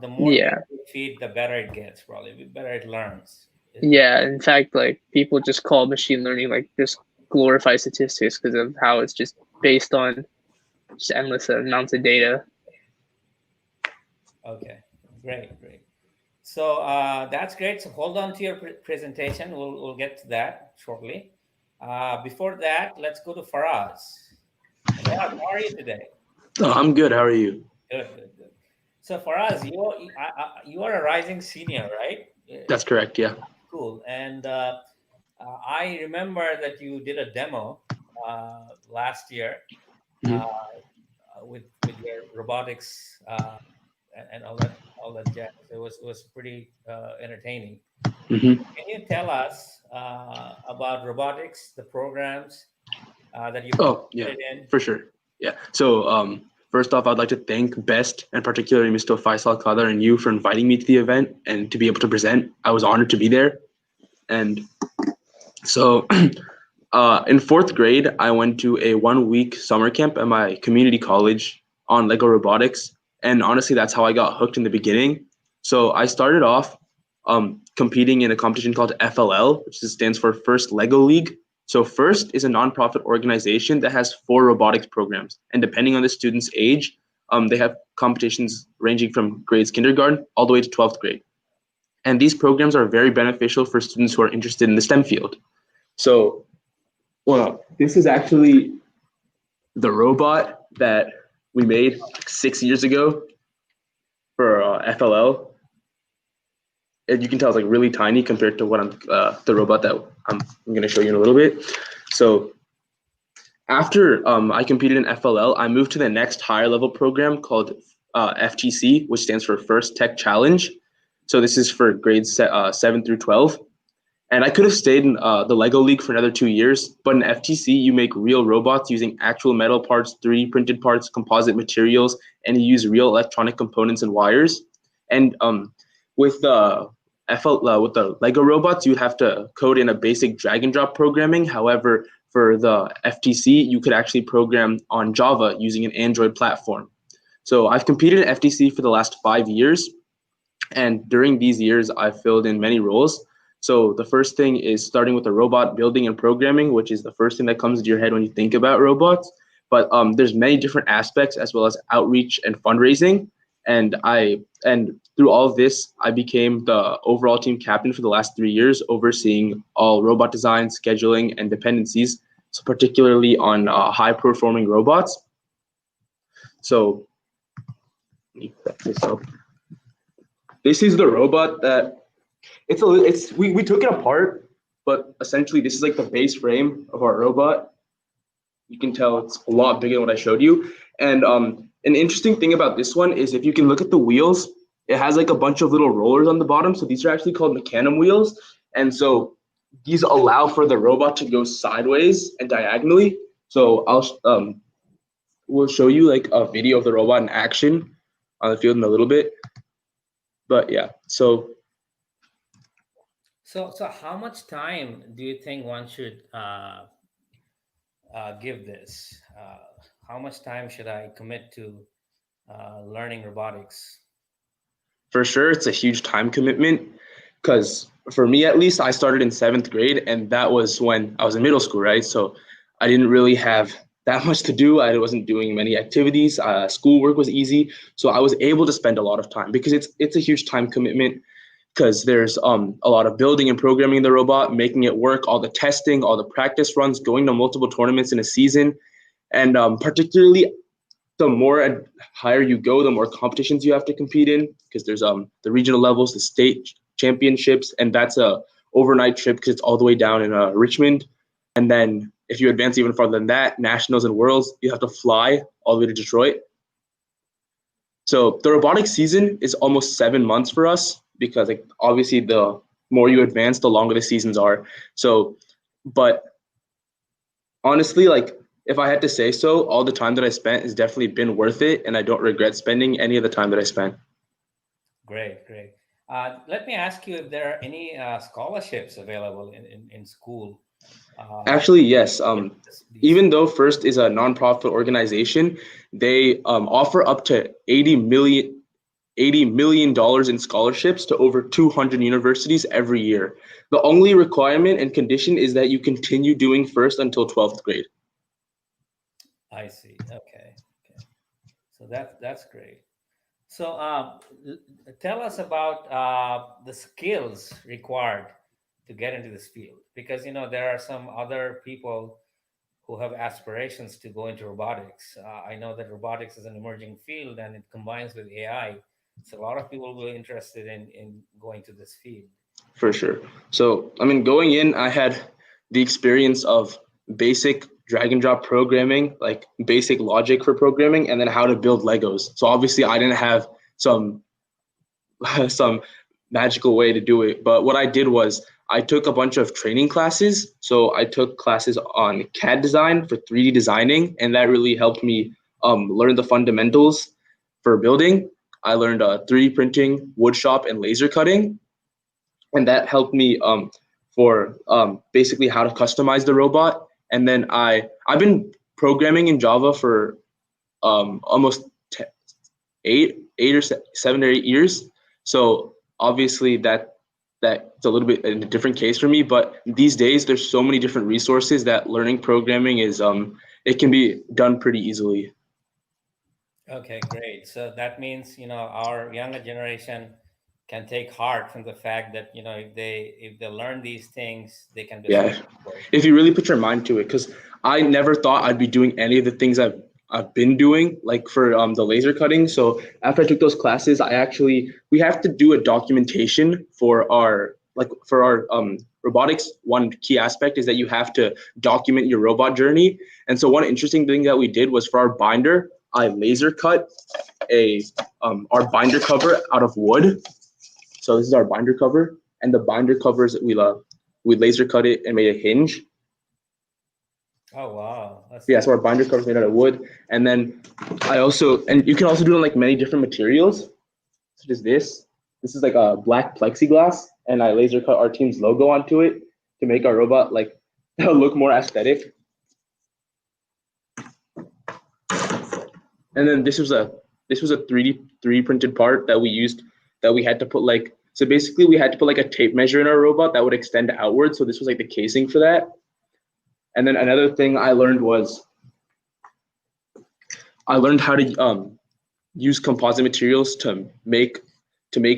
Speaker 4: The more data
Speaker 10: Yeah,
Speaker 4: you feed, the better it gets. Probably, the better it learns.
Speaker 10: yeah. In fact, like people just call machine learning like just glorified statistics because of how it's just based on just endless amounts of data.
Speaker 4: Okay, great, great. So that's great. So hold on to your presentation. We'll get to that shortly. Before that, let's go to Faraz. Faraz, how are you today?
Speaker 8: Oh, I'm good. How are you?
Speaker 4: Good, good, good. So Faraz, you are a rising senior, right?
Speaker 8: That's correct. Yeah.
Speaker 4: Cool. And I remember that you did a demo last year
Speaker 8: Mhm.
Speaker 4: uh, with your robotics and all that jazz. It was pretty entertaining.
Speaker 8: Hmm.
Speaker 4: Can you tell us about robotics, the programs that you
Speaker 8: Oh, yeah,
Speaker 4: participated in?
Speaker 8: for sure. Yeah. So, first off, I'd like to thank Best and particularly Mr. Faisal Qadar and you for inviting me to the event and to be able to present. I was honored to be there. And so, in fourth grade, I went to a 1 week summer camp at my community college on Lego robotics. And honestly, that's how I got hooked in the beginning. So I started off competing in a competition called FLL, which stands for First Lego League. So First is a nonprofit organization that has 4 robotics programs. And depending on the student's age, they have competitions ranging from grades kindergarten all the way to 12th grade. And these programs are very beneficial for students who are interested in the STEM field. So well, this is actually the robot that we made 6 years ago for FLL. And you can tell it's like really tiny compared to what the robot that I'm going to show you in a little bit. So after I competed in FLL, I moved to the next higher level program called FTC, which stands for First Tech Challenge. So this is for grades 7 through 12. And I could have stayed in the Lego League for another 2 years, but in FTC, you make real robots using actual metal parts, 3D printed parts, composite materials, and you use real electronic components and wires. And with the with the Lego robots, you'd have to code in a basic drag and drop programming. However, for the FTC, you could actually program on Java using an Android platform. So I've competed in FTC for the last 5 years. And during these years, I've filled in many roles. So the first thing is starting with the robot building and programming, which is the first thing that comes to your head when you think about robots. But there's many different aspects as well as outreach and fundraising. And through all of this, I became the overall team captain for the last 3 years, overseeing all robot design, scheduling, and dependencies. So particularly on high performing robots. So let me set this up. This is the robot that we took it apart, but essentially this is like the base frame of our robot. You can tell it's a lot bigger than what I showed you. And an interesting thing about this one is if you can look at the wheels, it has like a bunch of little rollers on the bottom. So these are actually called mecanum wheels. And so these allow for the robot to go sideways and diagonally. So we'll show you like a video of the robot in action on the field in a little bit. But yeah, so
Speaker 4: how much time do you think one should give this? How much time should I commit to learning robotics?
Speaker 8: for sure, it's a huge time commitment because for me, at least, I started in 7th grade, and that was when I was in middle school, right? So I didn't really have that much to do. I wasn't doing many activities. Schoolwork was easy, so I was able to spend a lot of time because it's a huge time commitment because there's a lot of building and programming the robot, making it work, all the testing, all the practice runs, going to multiple tournaments in a season, and particularly the more higher you go, the more competitions you have to compete in because there's the regional levels, the state championships, and that's a overnight trip because it's all the way down in Richmond. And then if you advance even farther than that, nationals and worlds, you have to fly all the way to Detroit. So the robotics season is almost 7 months for us because like obviously the more you advance, the longer the seasons are. So, but honestly, like if I had to say so, all the time that I spent has definitely been worth it, and I don't regret spending any of the time that I spent.
Speaker 4: Great, great. Let me ask you if there are any scholarships available in school.
Speaker 8: Actually, yes.
Speaker 4: These.
Speaker 8: Even though First is a nonprofit organization, they offer up to $80 million in scholarships to over 200 universities every year. The only requirement and condition is that you continue doing First until 12th grade.
Speaker 4: I see. Okay, okay. So that's great. So tell us about the skills required to get into this field, because there are some other people who have aspirations to go into robotics. I know that robotics is an emerging field and it combines with AI. So a lot of people will be interested in going to this field.
Speaker 8: For sure. So, I mean, going in, I had the experience of basic drag and drop programming, like basic logic for programming, and then how to build Legos. So obviously, I didn't have some some magical way to do it. But what I did was I took a bunch of training classes. So I took classes on CAD design for 3D designing, and that really helped me learn the fundamentals for building. I learned 3D printing, wood shop, and laser cutting, and that helped me for basically how to customize the robot. And then I've been programming in Java for almost 7 or 8 years. So obviously that's a little bit in a different case for me. But these days there's so many different resources that learning programming is it can be done pretty easily.
Speaker 4: Okay, great. So that means our younger generation can take heart from the fact that if they learn these things, they can be
Speaker 8: Yeah,
Speaker 4: successful.
Speaker 8: if you really put your mind to it, because I never thought I'd be doing any of the things I've been doing, like for the laser cutting. So after I took those classes, we have to do a documentation for our robotics. One key aspect is that you have to document your robot journey. And so one interesting thing that we did was for our binder, I laser cut our binder cover out of wood. So this is our binder cover, and the binder covers we laser cut it and made a hinge.
Speaker 4: Oh wow!
Speaker 8: Yeah, so our binder cover is made out of wood, and then and you can also do it on like many different materials, such as this. This is like a black plexiglass, and I laser cut our team's logo onto it to make our robot like look more aesthetic. And then this was a 3D printed part that we had to put so basically we had to put like a tape measure in our robot that would extend outward. So this was like the casing for that. And then another thing I learned was how to use composite materials to make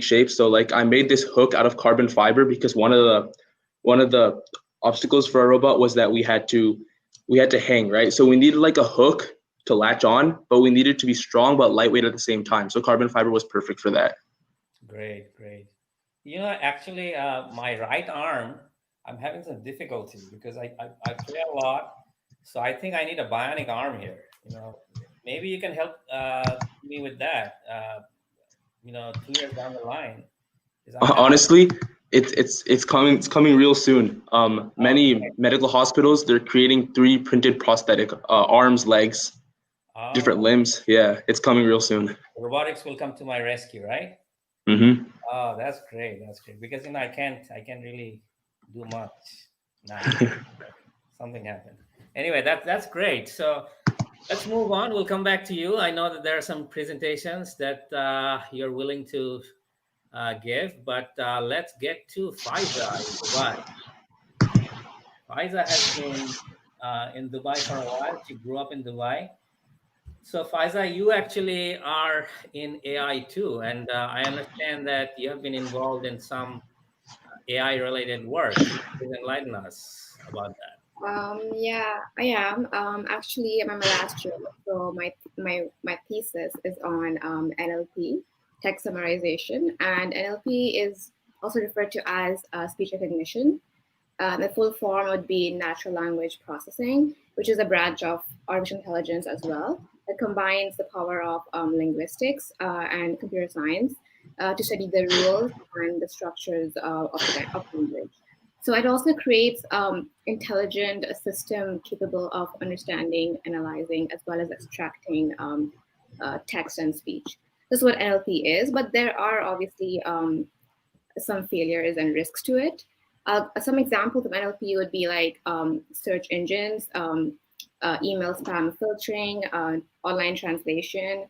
Speaker 8: shapes. So like I made this hook out of carbon fiber because one of the obstacles for our robot was that we had to hang, right? So we needed like a hook to latch on, but we needed to be strong but lightweight at the same time. So carbon fiber was perfect for that.
Speaker 4: Great, great. Actually, my right arm, I'm having some difficulty because I play a lot. So I think I need a bionic arm here. Maybe you can help me with that. 2 years down the line.
Speaker 8: Honestly, it's coming real soon. Many medical hospitals, they're creating 3D printed prosthetic arms, legs, different limbs. Yeah, it's coming real soon.
Speaker 4: Robotics will come to my rescue, right?
Speaker 8: Mm-hmm.
Speaker 4: Oh, that's great. That's great because I can't really do much now. Something happened. Anyway, that's great. So let's move on. We'll come back to you. I know that there are some presentations that you're willing to give, but let's get to Faiza in Dubai. Faiza has been in Dubai for a while. She grew up in Dubai. So Faiza, you actually are in AI too, and I understand that you have been involved in some AI-related work. Please enlighten us about that.
Speaker 9: Yeah, I am. Actually, I'm in my last year, so my thesis is on NLP, text summarization, and NLP is also referred to as speech recognition. The full form would be natural language processing, which is a branch of artificial intelligence as well, that combines the power of linguistics and computer science to study the rules and the structures of language. So it also creates intelligent system capable of understanding, analyzing, as well as extracting text and speech. That's what NLP is. But there are obviously some failures and risks to it. Some examples of NLP would be like search engines, email spam filtering, online translation,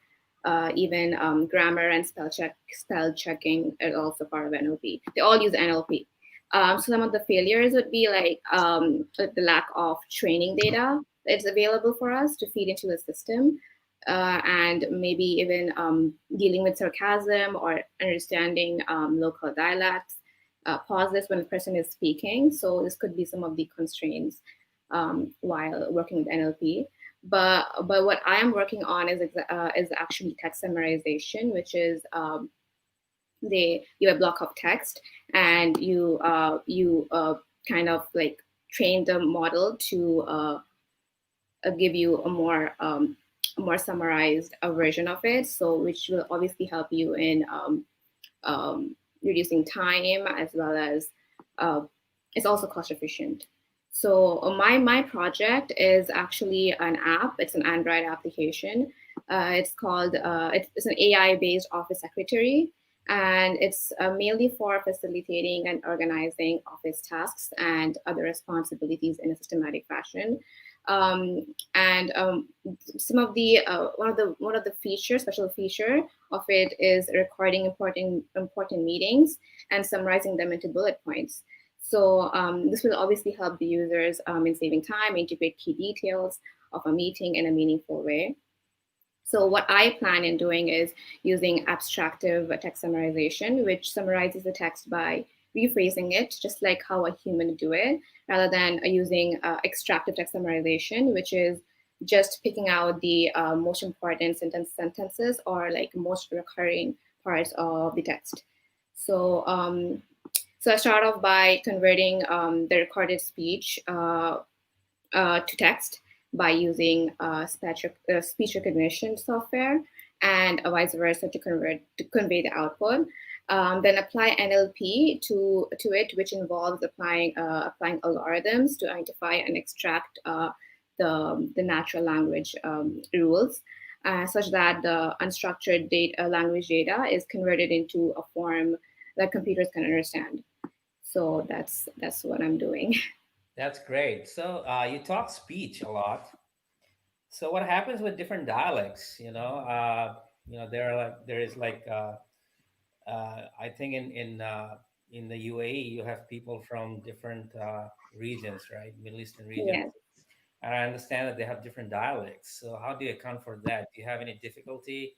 Speaker 9: even grammar and spell checking is also part of NLP. They all use NLP. So some of the failures would be like the lack of training data that's available for us to feed into the system, and maybe even dealing with sarcasm or understanding local dialects, pauses when the person is speaking. So this could be some of the constraints while working with NLP. But what I am working on is actually text summarization, which is you have a block of text, and you kind of like train the model to give you a more summarized version of it. So which will obviously help you in reducing time, as well as uh, it's also cost efficient. So my project is actually an app. It's an Android application. It's called it's an AI based office secretary, and it's mainly for facilitating and organizing office tasks and other responsibilities in a systematic fashion. And some of the one of the features, special feature of it is recording important meetings and summarizing them into bullet points. So this will obviously help the users in saving time, integrate key details of a meeting in a meaningful way. So what I plan in doing is using abstractive text summarization, which summarizes the text by rephrasing it, just like how a human would do it, rather than using extractive text summarization, which is just picking out the most important sentences or like most recurring parts of the text. So so I start off by converting the recorded speech to text by using speech recognition software, and vice versa to convey the output. Then apply NLP to it, which involves applying algorithms to identify and extract the natural language rules, such that the unstructured language data is converted into a form that computers can understand. So that's what I'm doing.
Speaker 4: That's great. So you talk speech a lot. So what happens with different dialects? There is like I think in the UAE you have people from different regions, right? Middle Eastern regions,
Speaker 9: Yes.
Speaker 4: and I understand that they have different dialects. So how do you account for that? Do you have any difficulty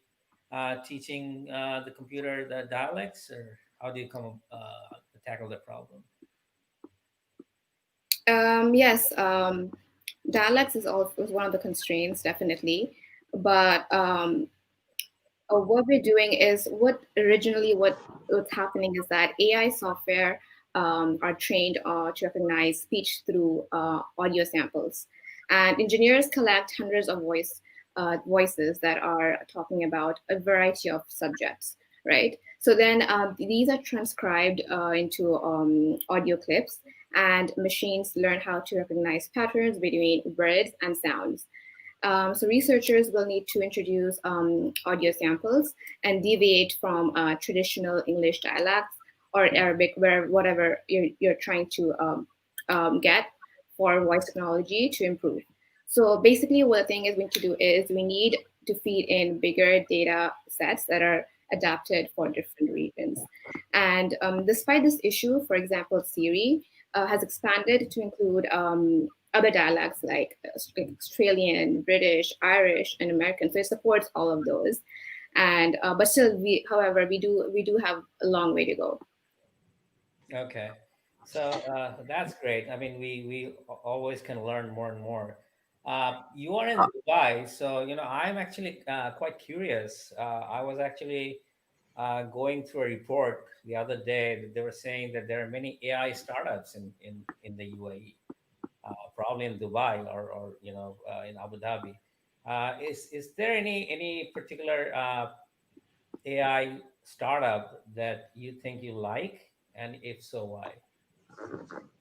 Speaker 4: teaching the computer the dialects, or how do you tackle the problem?
Speaker 9: Yes, dialects is one of the constraints, definitely. But what we're doing is what's happening is that AI software are trained to recognize speech through audio samples, and engineers collect hundreds of voices that are talking about a variety of subjects, right? So then these are transcribed into audio clips, and machines learn how to recognize patterns between words and sounds. So researchers will need to introduce audio samples and deviate from traditional English dialects or Arabic, where whatever you're trying to get for voice technology to improve. So basically, what the thing is we need to do is we need to feed in bigger data sets that are adapted for different regions. And despite this issue, for example, Siri has expanded to include other dialects like Australian, British, Irish, and American. So it supports all of those. And but still, however, we do have a long way to go.
Speaker 4: Okay, so that's great. I mean, we always can learn more and more. You are in Dubai, so I'm actually quite curious. I was actually going through a report the other day that they were saying that there are many AI startups in the UAE, probably in Dubai or in Abu Dhabi. Is there any particular AI startup that you think you like, and if so, why?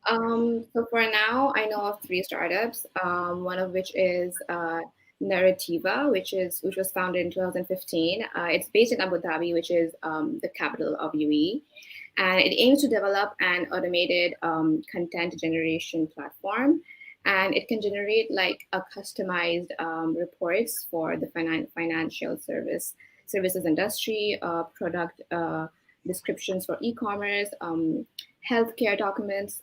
Speaker 9: So for now, I know of three startups. One of which is Narrativa, which was founded in 2015. It's based in Abu Dhabi, which is the capital of UAE, and it aims to develop an automated content generation platform, and it can generate like a customized reports for the financial services industry, product descriptions for e-commerce, healthcare documents,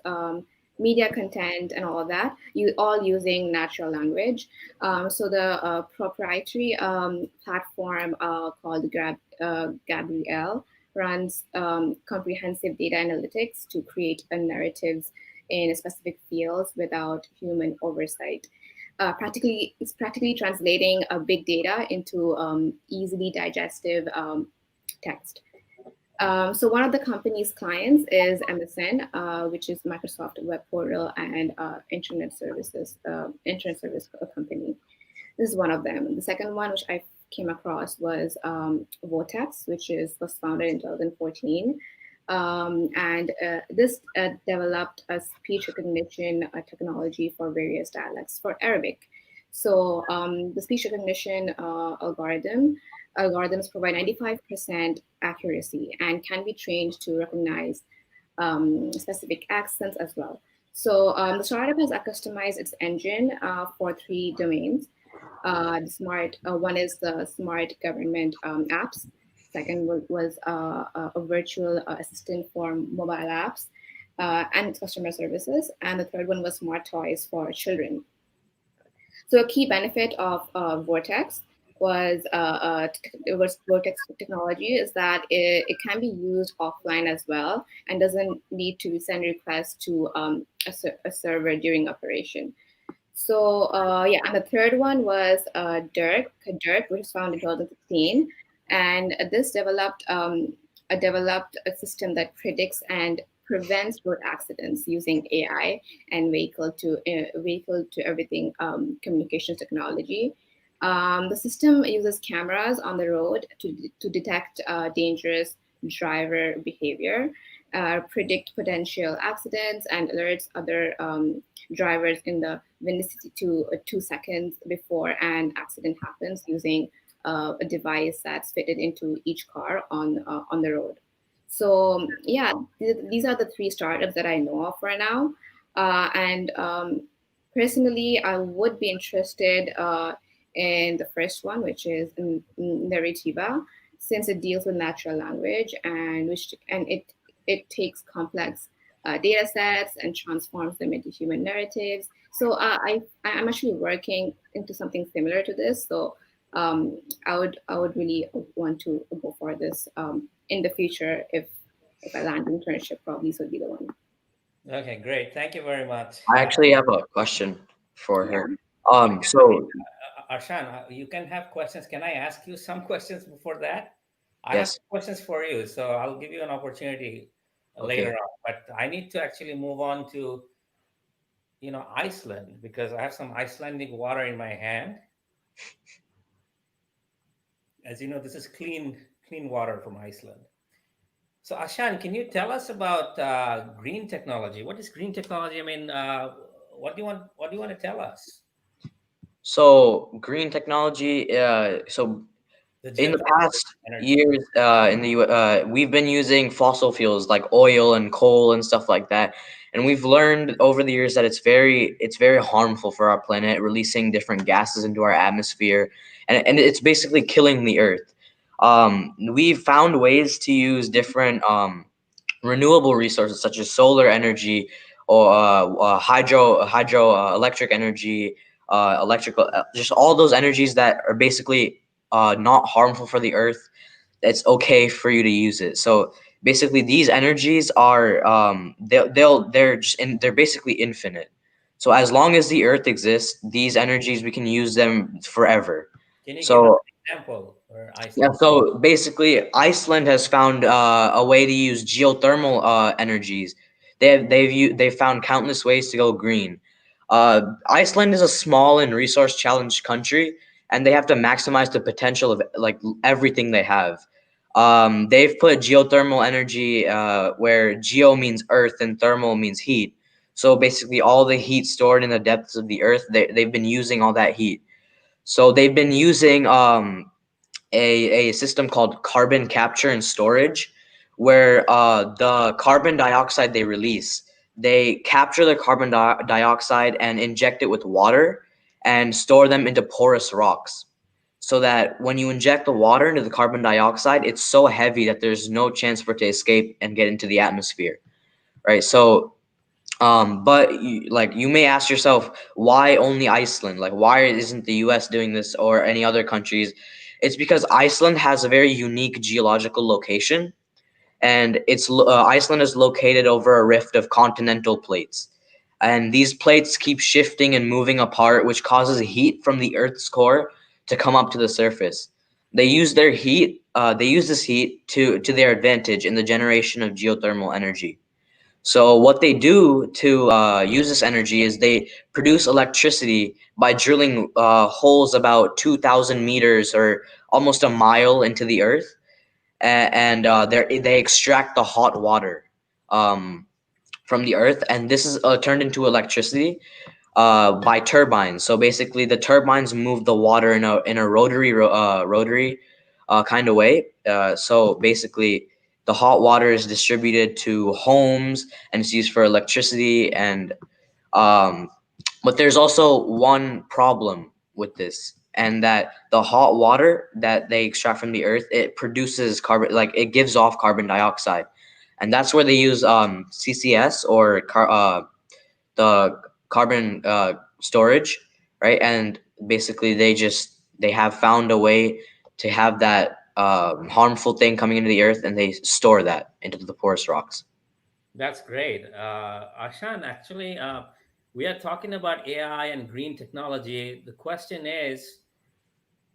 Speaker 9: media content, and all of that. You all using natural language. So the proprietary platform called Gabrielle runs comprehensive data analytics to create narratives in specific fields without human oversight. It's practically translating big data into easily digestive text. So one of the company's clients is MSN, which is Microsoft Web Portal and internet service company. This is one of them. The second one, which I came across, was Robotics, which was founded in 2014. And this developed a speech recognition technology for various dialects for Arabic. So the speech recognition algorithms provide 95% accuracy and can be trained to recognize specific accents as well. So the startup has customized its engine for 3 domains. One is the smart government apps. Second was a virtual assistant for mobile apps and customer services. And the third one was smart toys for children. So a key benefit of Vortex was Vortex technology is that it can be used offline as well and doesn't need to send requests to a server during operation. So yeah, and the third one was Dirk, which was founded in 2016, and this developed a system that predicts and prevents road accidents using AI and vehicle to everything communications technology. The system uses cameras on the road to detect dangerous driver behavior, predict potential accidents, and alerts other drivers in the vicinity to 2 seconds before an accident happens using a device that's fitted into each car on the road. So yeah, these are the 3 startups that I know of right now. And personally, I would be interested in the first one, which is Narrativa, since it deals with natural language and it takes complex data sets and transforms them into human narratives. So I'm actually working into something similar to this. So I would really want to go for this in the future. If I land internship, probably this would be the one.
Speaker 4: Okay, great. Thank you very much.
Speaker 5: I actually have a question for
Speaker 9: Yeah.
Speaker 5: her. So
Speaker 4: Arshan, you can have questions. Can I ask you some questions before that? I have
Speaker 5: yes,
Speaker 4: questions for you, so I'll give you an opportunity later
Speaker 5: okay.
Speaker 4: on. But I need to actually move on to, Iceland, because I have some Icelandic water in my hand. As you know, this is clean water from Iceland. So Ashan, can you tell us about green technology? What is green technology? I mean, what do you want? What do you want to tell us?
Speaker 5: So green technology. So
Speaker 4: The
Speaker 5: in the
Speaker 4: geothermal
Speaker 5: past
Speaker 4: energy.
Speaker 5: years, we've been using fossil fuels like oil and coal and stuff like that, and we've learned over the years that it's very harmful for our planet, releasing different gases into our atmosphere, and it's basically killing the Earth. We've found ways to use different renewable resources such as solar energy or hydro electric energy, electrical, just all those energies that are basically not harmful for the Earth. It's okay for you to use it. So basically, these energies are they're basically infinite. So as long as the Earth exists, these energies we can use them forever.
Speaker 4: Can you give us
Speaker 5: So
Speaker 4: an example for
Speaker 5: yeah,
Speaker 4: Iceland?
Speaker 5: so basically, Iceland has found a way to use geothermal energies. They've found countless ways to go green. Iceland is a small and resource challenged country, and they have to maximize the potential of like everything they have. They've put geothermal energy where geo means earth and thermal means heat. So basically, all the heat stored in the depths of the earth, they've been using all that heat. So they've been using a system called carbon capture and storage, where the carbon dioxide they release, they capture the carbon dioxide and inject it with water and store them into porous rocks. So that when you inject the water into the carbon dioxide, it's so heavy that there's no chance for it to escape and get into the atmosphere, right? So but like you may ask yourself, why only Iceland? Like, why isn't the U.S. doing this or any other countries? It's because Iceland has a very unique geological location, and Iceland is located over a rift of continental plates, and these plates keep shifting and moving apart, which causes heat from the Earth's core to come up to the surface. They use their heat. They use this heat to their advantage in the generation of geothermal energy. So what they do to use this energy is they produce electricity by drilling holes about 2,000 meters or almost a mile into the earth, and they extract the hot water um, from the earth, and this is turned into electricity by turbines. So basically, the turbines move the water in a rotary kind of way. So basically, the hot water is distributed to homes and it's used for electricity. And um, but there's also one problem with this, and that the hot water that they extract from the earth, it produces carbon, like it gives off carbon dioxide, and that's where they use CCS or the carbon storage, right? And basically, they have found a way to have that harmful thing coming into the earth, and they store that into the porous rocks.
Speaker 4: That's great. Ashan, actually, we are talking about AI and green technology. The question is,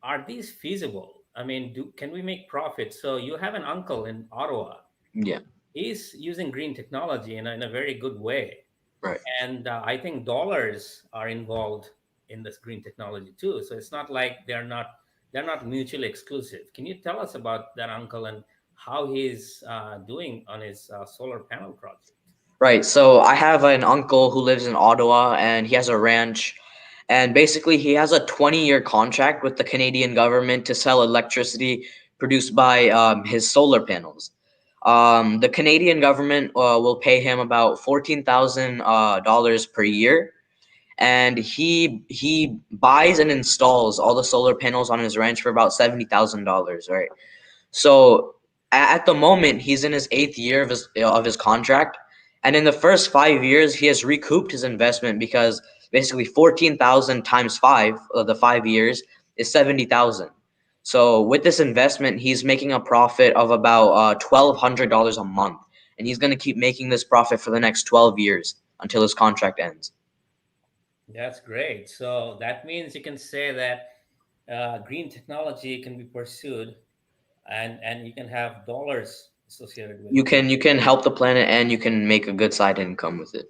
Speaker 4: are these feasible? I mean, can we make profit? So you have an uncle in Ottawa.
Speaker 5: Yeah,
Speaker 4: He's using green technology in a very good way.
Speaker 5: right.
Speaker 4: And I think dollars are involved in this green technology too. So it's not like they're not mutually exclusive. Can you tell us about that uncle and how he's doing on his solar panel project?
Speaker 5: Right. So I have an uncle who lives in Ottawa and he has a ranch. And basically, he has a 20-year contract with the Canadian government to sell electricity produced by his solar panels. The Canadian government will pay him about $14,000 per year. And he buys and installs all the solar panels on his ranch for about $70,000, right? So at the moment, he's in his 8th year of his contract, and in the first 5 years, he has recouped his investment because basically 14,000 times five of the 5 years is 70,000. So with this investment, he's making a profit of about $1,200 a month, and he's going to keep making this profit for the next 12 years until his contract ends.
Speaker 4: That's great. So that means you can say that green technology can be pursued, and you can have dollars associated with
Speaker 5: You
Speaker 4: it.
Speaker 5: can help the planet and you can make a good side income with it.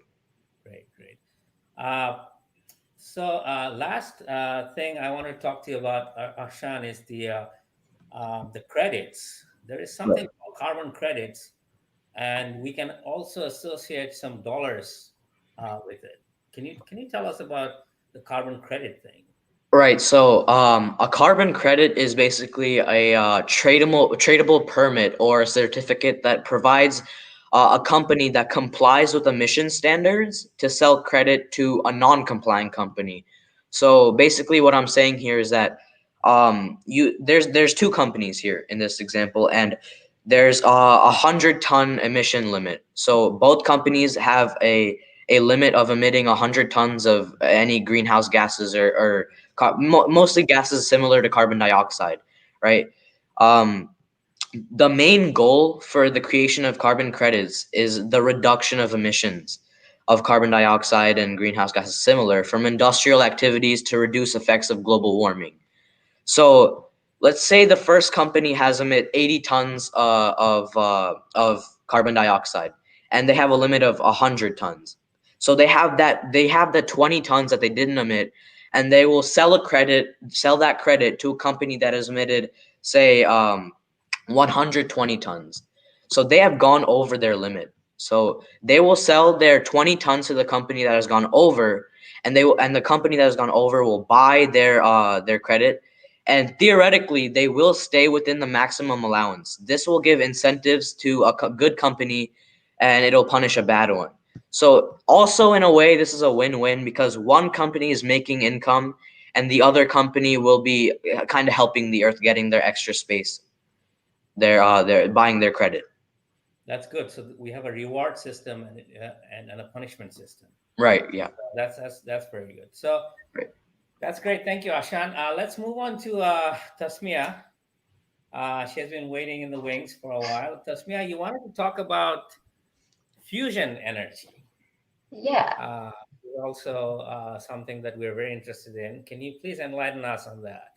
Speaker 4: Great, great. Uh, last thing I want to talk to you about, Arshan, is the credits. There is something called carbon credits, and we can also associate some dollars with it. Can you tell us about the carbon credit thing?
Speaker 5: Right. So, a carbon credit is basically a tradable permit or a certificate that provides a company that complies with emission standards to sell credit to a non-compliant company. So basically, what I'm saying here is that there's two companies here in this example, and there's a 100-ton emission limit. So both companies have a limit of emitting 100 tons of any greenhouse gases or mostly gases similar to carbon dioxide, right? Um, the main goal for the creation of carbon credits is the reduction of emissions of carbon dioxide and greenhouse gases similar from industrial activities to reduce effects of global warming. So let's say the first company has emit 80 tons of carbon dioxide, and they have a limit of 100 tons. So they have the 20 tons that they didn't emit, and they will sell that credit to a company that has emitted, say, 120 tons. So they have gone over their limit. So they will sell their 20 tons to the company that has gone over, and the company that has gone over will buy their credit, and theoretically they will stay within the maximum allowance. This will give incentives to a good company, and it'll punish a bad one. So also in a way, this is a win-win because one company is making income, and the other company will be kind of helping the earth, getting their extra space. They're buying their credit.
Speaker 4: That's good. So we have a reward system and a punishment system.
Speaker 5: Right. Yeah.
Speaker 4: That's very good. So
Speaker 5: Right.
Speaker 4: that's great. Thank you, Ashan. Let's move on to Tasmia. She has been waiting in the wings for a while. Tasmia, you wanted to talk about fusion energy.
Speaker 7: Yeah.
Speaker 4: Also something that we're very interested in. Can you please enlighten us on that?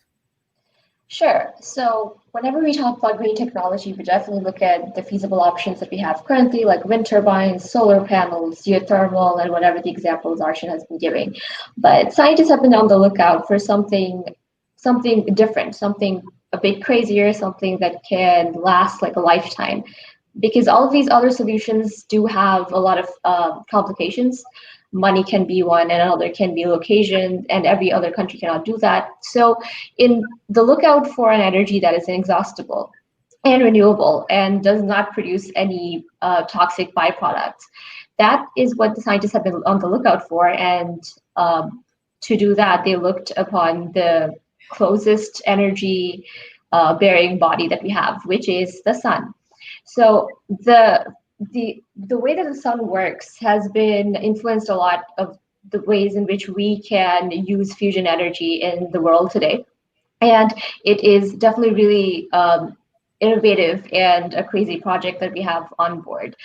Speaker 7: Sure. So whenever we talk about green technology, we definitely look at the feasible options that we have currently, like wind turbines, solar panels, geothermal, and whatever the examples Arshan has been giving. But scientists have been on the lookout for something different, something a bit crazier, something that can last like a lifetime. Because all of these other solutions do have a lot of complications. Money can be one, and another can be location, and every other country cannot do that. So in the lookout for an energy that is inexhaustible and renewable and does not produce any toxic byproducts, that is what the scientists have been on the lookout for. And to do that, they looked upon the closest energy bearing body that we have, which is the sun. So the way that the sun works has been influenced a lot of the ways in which we can use fusion energy in the world today. And it is definitely really innovative and a crazy project that we have on board.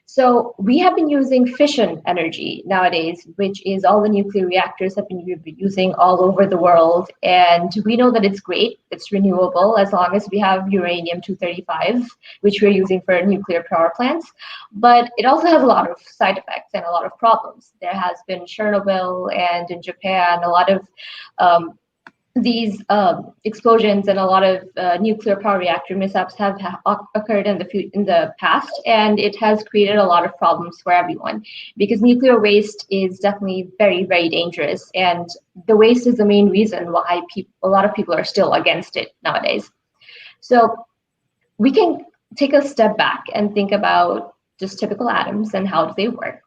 Speaker 7: So we have been using fission energy nowadays, which is all the nuclear reactors have been using all over the world. And we know that it's great, it's renewable, as long as we have uranium-235, which we're using for nuclear power plants. But it also has a lot of side effects and a lot of problems. There has been Chernobyl, and in Japan, a lot of these explosions and a lot of nuclear power reactor mishaps have occurred in the past, and it has created a lot of problems for everyone because nuclear waste is definitely very, very dangerous, and the waste is the main reason why a lot of people are still against it nowadays. So we can take a step back and think about just typical atoms and how do they work.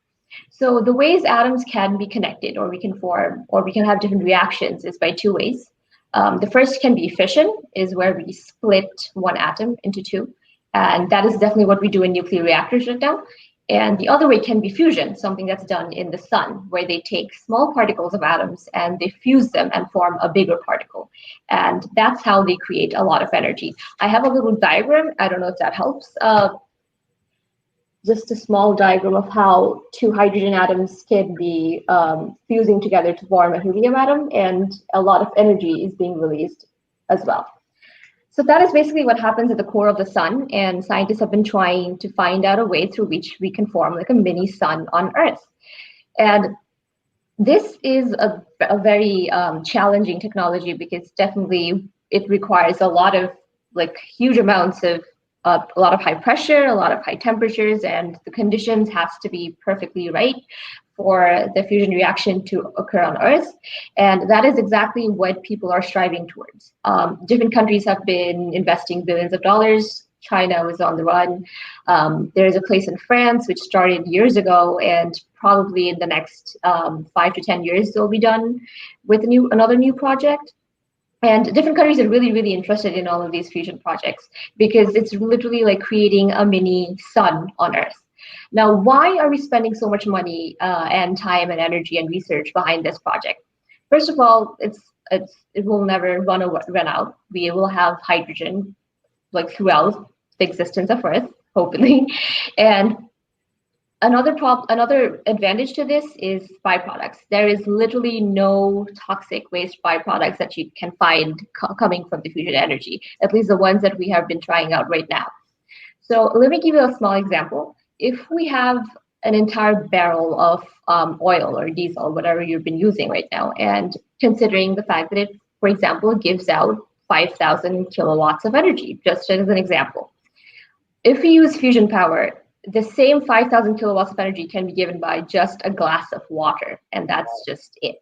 Speaker 7: So the ways atoms can be connected, or we can form, or we can have different reactions is by two ways. The first can be fission, is where we split one atom into two. And that is definitely what we do in nuclear reactors right now. And the other way can be fusion, something that's done in the sun, where they take small particles of atoms and they fuse them and form a bigger particle. And that's how they create a lot of energy. I have a little diagram. I don't know if that helps. Just a small diagram of how two hydrogen atoms can be fusing together to form a helium atom, and a lot of energy is being released as well. So that is basically what happens at the core of the sun, and scientists have been trying to find out a way through which we can form like a mini sun on Earth. And this is a very challenging technology because definitely it requires a lot of huge amounts of a lot of high pressure, a lot of high temperatures, and the conditions has to be perfectly right for the fusion reaction to occur on Earth. And that is exactly what people are striving towards. Different countries have been investing billions of dollars. China was on the run. There is a place in France which started years ago, and probably in the next 5 to 10 years they'll be done with another new project. And different countries are really, really interested in all of these fusion projects because it's literally like creating a mini sun on Earth. Now, why are we spending so much money and time and energy and research behind this project? First of all, it will never run out. We will have hydrogen throughout the existence of Earth, hopefully. And another advantage to this is byproducts. There is literally no toxic waste byproducts that you can find coming from the fusion energy, at least the ones that we have been trying out right now. So let me give you a small example. If we have an entire barrel of oil or diesel, whatever you've been using right now, and considering the fact that it, for example, gives out 5,000 kilowatts of energy, just as an example. If we use fusion power, the same 5,000 kilowatts of energy can be given by just a glass of water, and that's just it.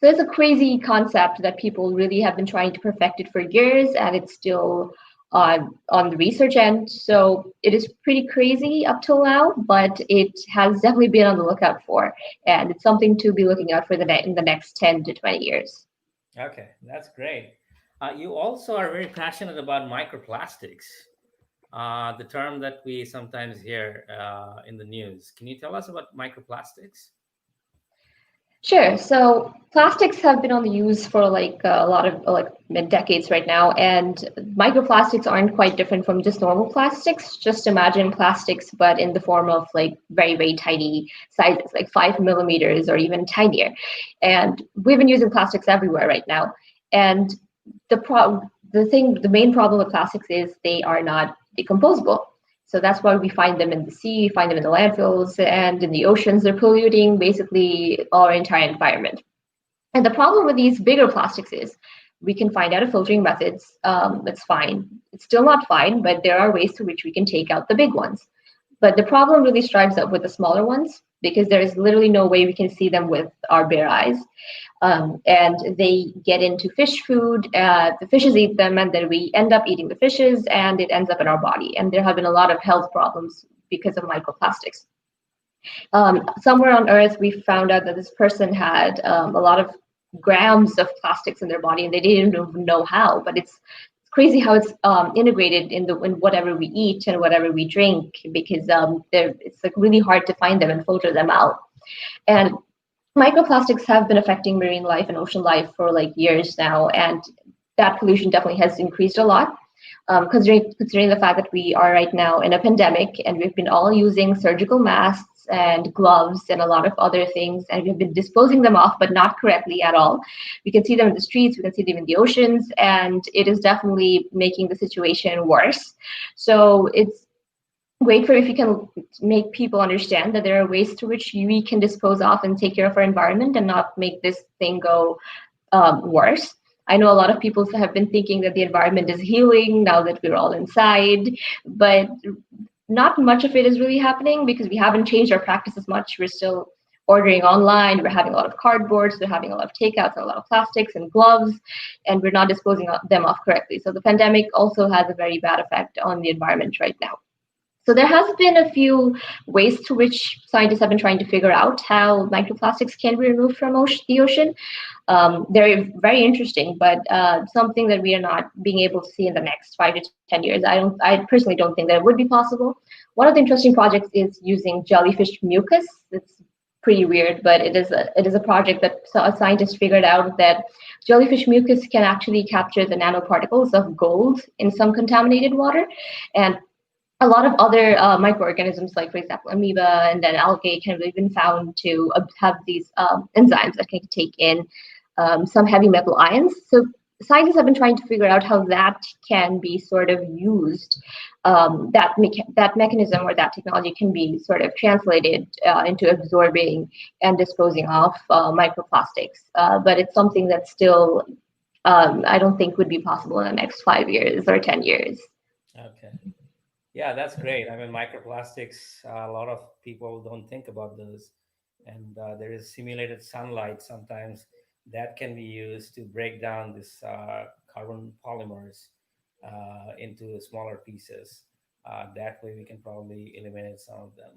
Speaker 7: So it's a crazy concept that people really have been trying to perfect it for years, and it's still on the research end. So it is pretty crazy up till now, but it has definitely been on the lookout for, and it's something to be looking out for in the next 10 to 20 years.
Speaker 4: Okay, that's great. You also are very passionate about microplastics, the term that we sometimes hear in the news. Can you tell us about microplastics?
Speaker 7: Sure. So plastics have been on the use for like a lot of like decades right now, and microplastics aren't quite different from just normal plastics. Just imagine plastics, but in the form of like very, very tiny sizes, like 5 millimeters or even tinier. And we've been using plastics everywhere right now. And the main problem with plastics is they are not decomposable. So that's why we find them in the sea, find them in the landfills, and in the oceans. They're polluting basically our entire environment. And the problem with these bigger plastics is we can find out a filtering methods. That's fine. It's still not fine, but there are ways to which we can take out the big ones. But the problem really strives up with the smaller ones because there is literally no way we can see them with our bare eyes. And they get into fish food. The fishes eat them, and then we end up eating the fishes, and it ends up in our body. And there have been a lot of health problems because of microplastics. Somewhere on Earth, we found out that this person had a lot of grams of plastics in their body, and they didn't even know how. But it's crazy how it's integrated in whatever we eat and whatever we drink, because it's like really hard to find them and filter them out. And microplastics have been affecting marine life and ocean life for like years now, and that pollution definitely has increased a lot. Considering the fact that we are right now in a pandemic and we've been all using surgical masks and gloves and a lot of other things, and we've been disposing them off, but not correctly at all. We can see them in the streets, we can see them in the oceans, and it is definitely making the situation worse. So it's great for if you can make people understand that there are ways through which we can dispose off and take care of our environment and not make this thing go worse. I know a lot of people have been thinking that the environment is healing now that we're all inside, but not much of it is really happening because we haven't changed our practices much. We're still ordering online, we're having a lot of cardboards, we're having a lot of takeouts and a lot of plastics and gloves, and we're not disposing them off correctly. So the pandemic also has a very bad effect on the environment right now. So there has been a few ways to which scientists have been trying to figure out how microplastics can be removed from the ocean. They're very interesting, but something that we are not being able to see in the next 5 to 10 years. I personally don't think that it would be possible. One of the interesting projects is using jellyfish mucus. It's pretty weird, but it is a project that scientists figured out that jellyfish mucus can actually capture the nanoparticles of gold in some contaminated water, and a lot of other microorganisms, like for example amoeba and then algae, can have been found to have these enzymes that can take in some heavy metal ions. So scientists have been trying to figure out how that can be sort of used. That mechanism or that technology can be sort of translated into absorbing and disposing of microplastics. But it's something that still I don't think would be possible in the next 5 years or 10 years.
Speaker 4: Okay. Yeah, that's great. I mean, microplastics, a lot of people don't think about those. And there is simulated sunlight sometimes that can be used to break down this carbon polymers into smaller pieces. That way we can probably eliminate some of them.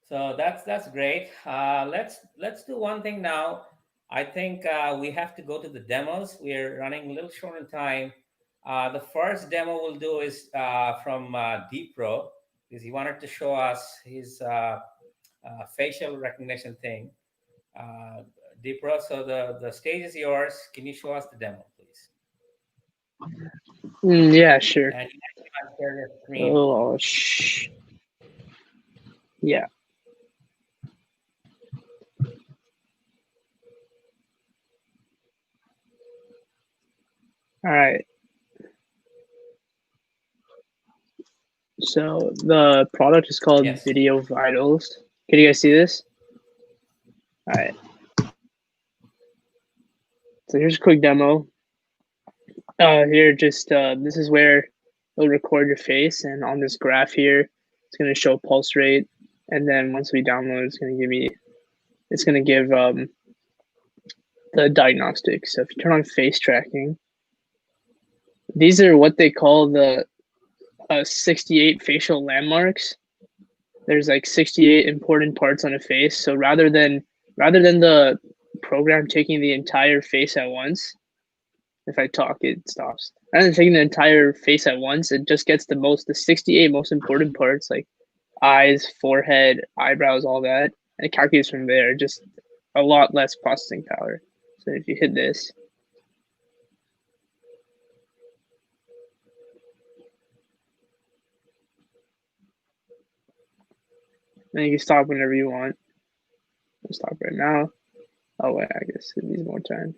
Speaker 4: So that's great. Let's do one thing now. I think we have to go to the demos. We're running a little short on time. The first demo we'll do is from Deepro, because he wanted to show us his facial recognition thing. Deepro, so the stage is yours. Can you show us the demo, please?
Speaker 10: Yeah, sure.
Speaker 4: And you can share your screen.
Speaker 10: Oh, yeah. All right. So the product is called Video Vitals. Can you guys see this? All right. So here's a quick demo. Here, just this is where it'll record your face, and on this graph here, it's going to show pulse rate, and then once we download, it's going to give the diagnostics. So if you turn on face tracking, these are what they call the 68 facial landmarks. There's like 68 important parts on a face. So rather than the program taking the entire face at once, if I talk, it stops. Rather than taking the entire face at once, it just gets the 68 most important parts, like eyes, forehead, eyebrows, all that, and it calculates from there. Just a lot less processing power. So if you hit this, then you can stop whenever you want. I'll stop right now. Oh wait, I guess it needs more time.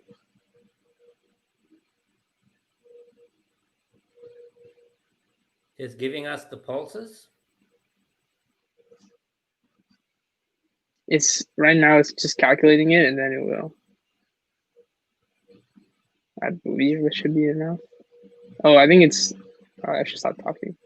Speaker 4: It's giving us the pulses.
Speaker 10: It's right now. It's just calculating it, and then it will. I believe it should be enough. Oh, I think it's. Oh, I should stop talking.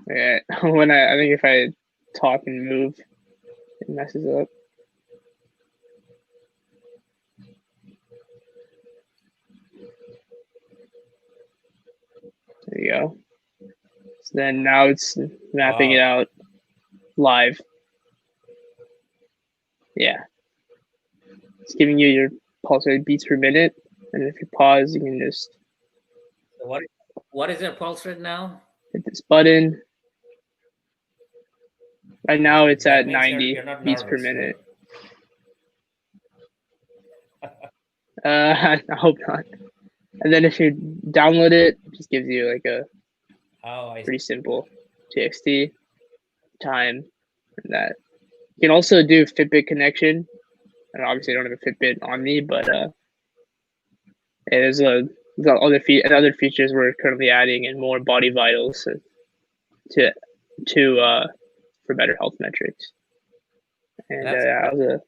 Speaker 10: Yeah, I think if I talk and move, it messes up. There you go. So then now it's mapping it out live. Yeah. It's giving you your pulse rate beats per minute, and if you pause, you can just.
Speaker 4: So what is your pulse rate now?
Speaker 10: Hit this button. Right now it's at 90
Speaker 4: you're not
Speaker 10: beats
Speaker 4: nervous,
Speaker 10: per minute.
Speaker 4: Right?
Speaker 10: I hope not. And then if you download it, it just gives you like a pretty simple TXT time and that. You can also do Fitbit connection. And obviously I don't have a Fitbit on me, but there's other features we're currently adding and more body vitals to for better health metrics. And
Speaker 4: that's good.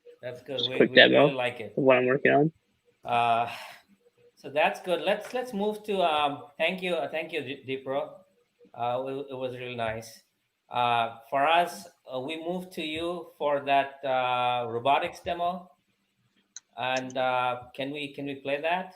Speaker 10: Just a quick
Speaker 4: we
Speaker 10: demo
Speaker 4: really like it.
Speaker 10: of what I'm working on.
Speaker 4: So that's good. Let's move to thank you Dipro. It was really nice. For us, we moved to you for that robotics demo, and can we play that?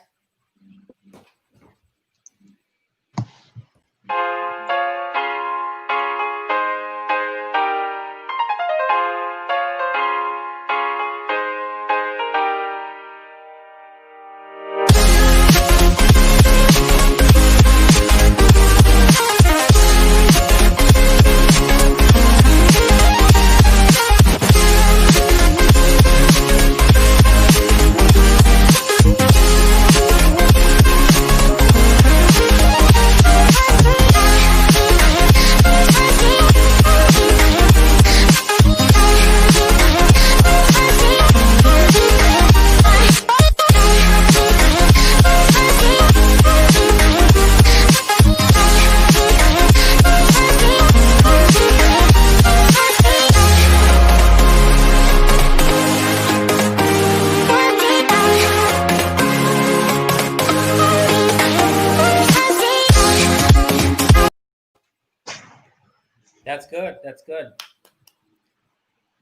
Speaker 4: That's good. That's good.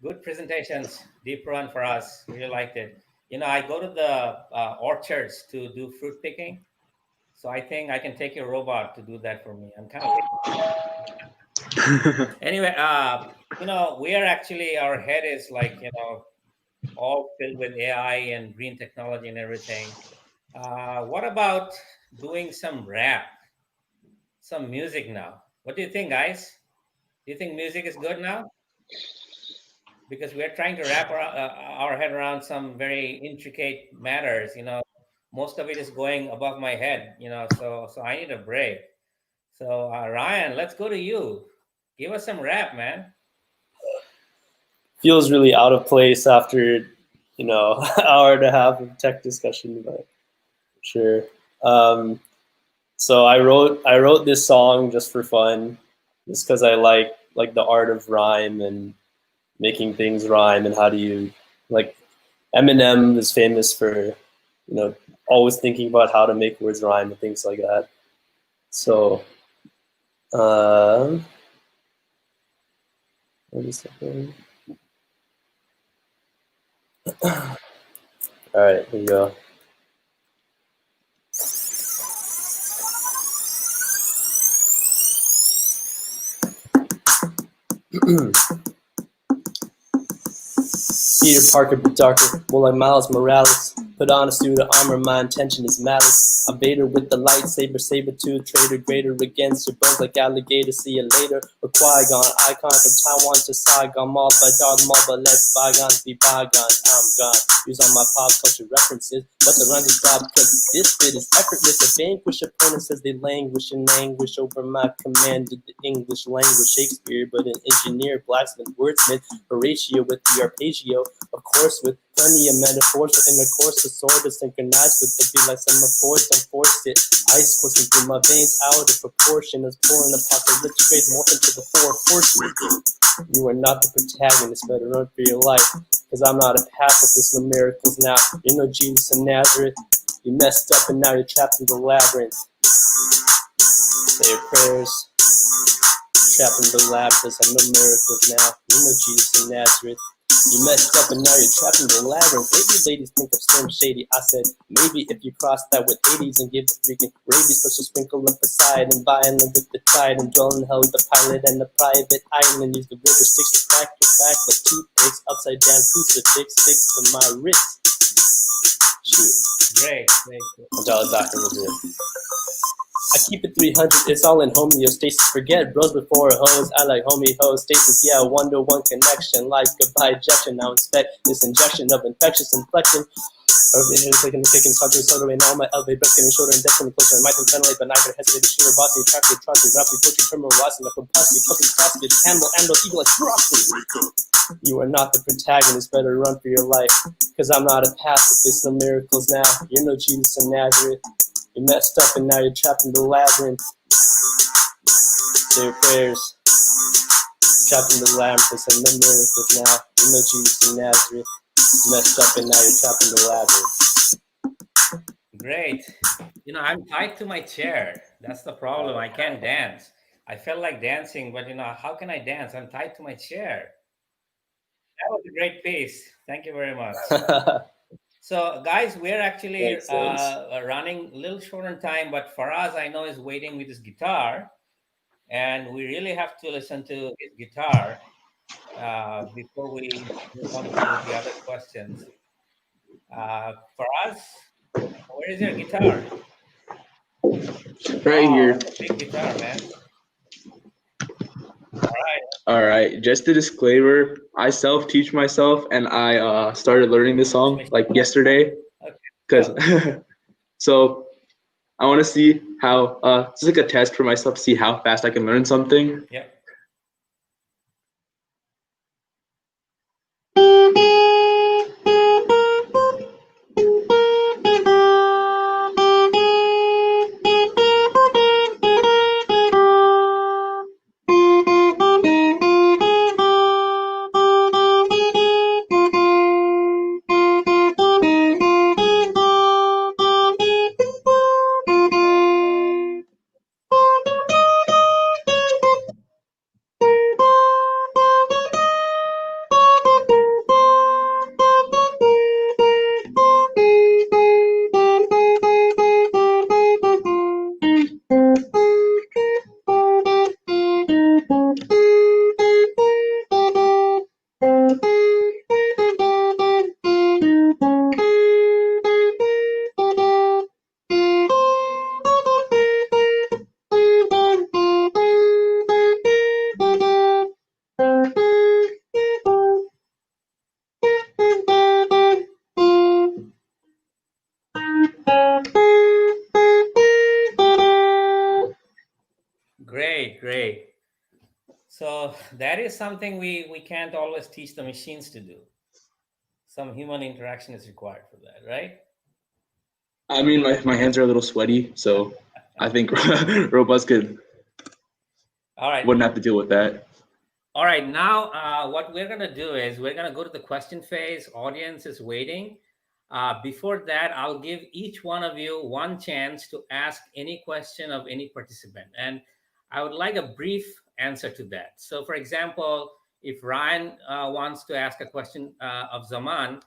Speaker 4: Good presentations, deep run for us. Really liked it. You know, I go to the orchards to do fruit picking, so I think I can take your robot to do that for me. I'm kind of anyway. You know, we are actually, our head is like, you know, all filled with AI and green technology and everything. What about doing some rap, some music now? What do you think, guys? Do you think music is good now? Because we're trying to wrap our head around some very intricate matters. You know, most of it is going above my head. You know, so I need a break. So Ryan, let's go to you. Give us some rap, man.
Speaker 11: Feels really out of place after, you know, hour and a half of tech discussion, but sure. So I wrote this song just for fun, just because I like the art of rhyme and making things rhyme, and how do you, like, Eminem is famous for, you know, always thinking about how to make words rhyme and things like that. So Wait a second. All right, here you go. Peter Parker, but darker, more like Miles Morales. Put on a suit of armor, my intention is malice. I'm Vader with the lightsaber, saber-tooth traitor, greater against your bones like alligator. See you later. Or Qui-Gon, icon from Taiwan to Saigon, mauled by Darth Maul, but let bygones be bygones. I'm gone. Use all my pop culture references, but the rhymes is stop because this bit is effortless. A vanquish opponents as they languish and anguish over my command of the English language. Shakespeare, but an engineer, blacksmith, wordsmith, Horatio with the arpeggio. Of course, with plenty of metaphors within the course, the sword is synchronized with the beat like semaphores. Don't force it. Ice coursing through my veins, out of proportion, as pouring apocalyptic grade morph into the four forces. You are not the protagonist, better run for your life. Cause I'm not a pacifist, no miracles now. You're no Jesus of Nazareth. You messed up and now you're trapped in the labyrinth. Say your prayers. Trapped in the labyrinth, I'm no miracles now. You're no Jesus of Nazareth. You messed up and now you're trapped in the labyrinth. Maybe ladies think of Slim Shady. I said, maybe if you cross that with Hades and give the freaking rabies push a sprinkle of Poseidon, violent with the tide and dwell in hell with the pilot and the private island. Use the river sticks to crack your back like toothpicks, upside down crucifix, sticks to my wrist. Shoot.
Speaker 4: Great.
Speaker 11: I'm Dallas Doctor legit. I keep it 300, it's all in homeostasis. Forget bros before hoes, I like homeostasis. Yeah, one-to-one connection, like goodbye ejection. Now inspect this injection of infectious inflection. Or the taking the kicking, starting soda, and all my elevate, breaking and shorter and definitely closer. And might ventilate, but neither hesitate to shoot or bossy, attractive, trusty, roughly, poetry, criminal, lossy, enough capacity, copy, prosty, animal, eagle, like broccoli. You are not the protagonist, better run for your life. Cause I'm not a pacifist, no miracles now. You're no Jesus of Nazareth. You messed up and now you're trapped in the labyrinth. Say your prayers. Trapped in the labyrinth, and no miracles now. You're no Jesus of Nazareth. You messed up and now you're trapped in the labyrinth.
Speaker 4: Great. You know, I'm tied to my chair. That's the problem. I can't dance. I felt like dancing, but how can I dance? I'm tied to my chair. That was a great piece. Thank you very much. So, guys, we're actually running a little short on time, but Faraz, I know, is waiting with his guitar, and we really have to listen to his guitar before we move on to the other questions. Faraz, where is your guitar?
Speaker 8: Right here.
Speaker 4: That's a big guitar, man.
Speaker 8: All right. Just a disclaimer: I self-teach myself, and I started learning this song like yesterday. Because so I want to see how it's like a test for myself to see how fast I can learn something.
Speaker 4: Yeah. Great. So that is something we can't always teach the machines to do. Some human interaction is required for that, right?
Speaker 8: I mean, my hands are a little sweaty, so I think robots wouldn't have to deal with that.
Speaker 4: All right, now what we're going to do is we're going to go to the question phase. Audience is waiting. Before that, I'll give each one of you one chance to ask any question of any participant. And I would like a brief answer to that. So, for example, if Ryan wants to ask a question of Zaman,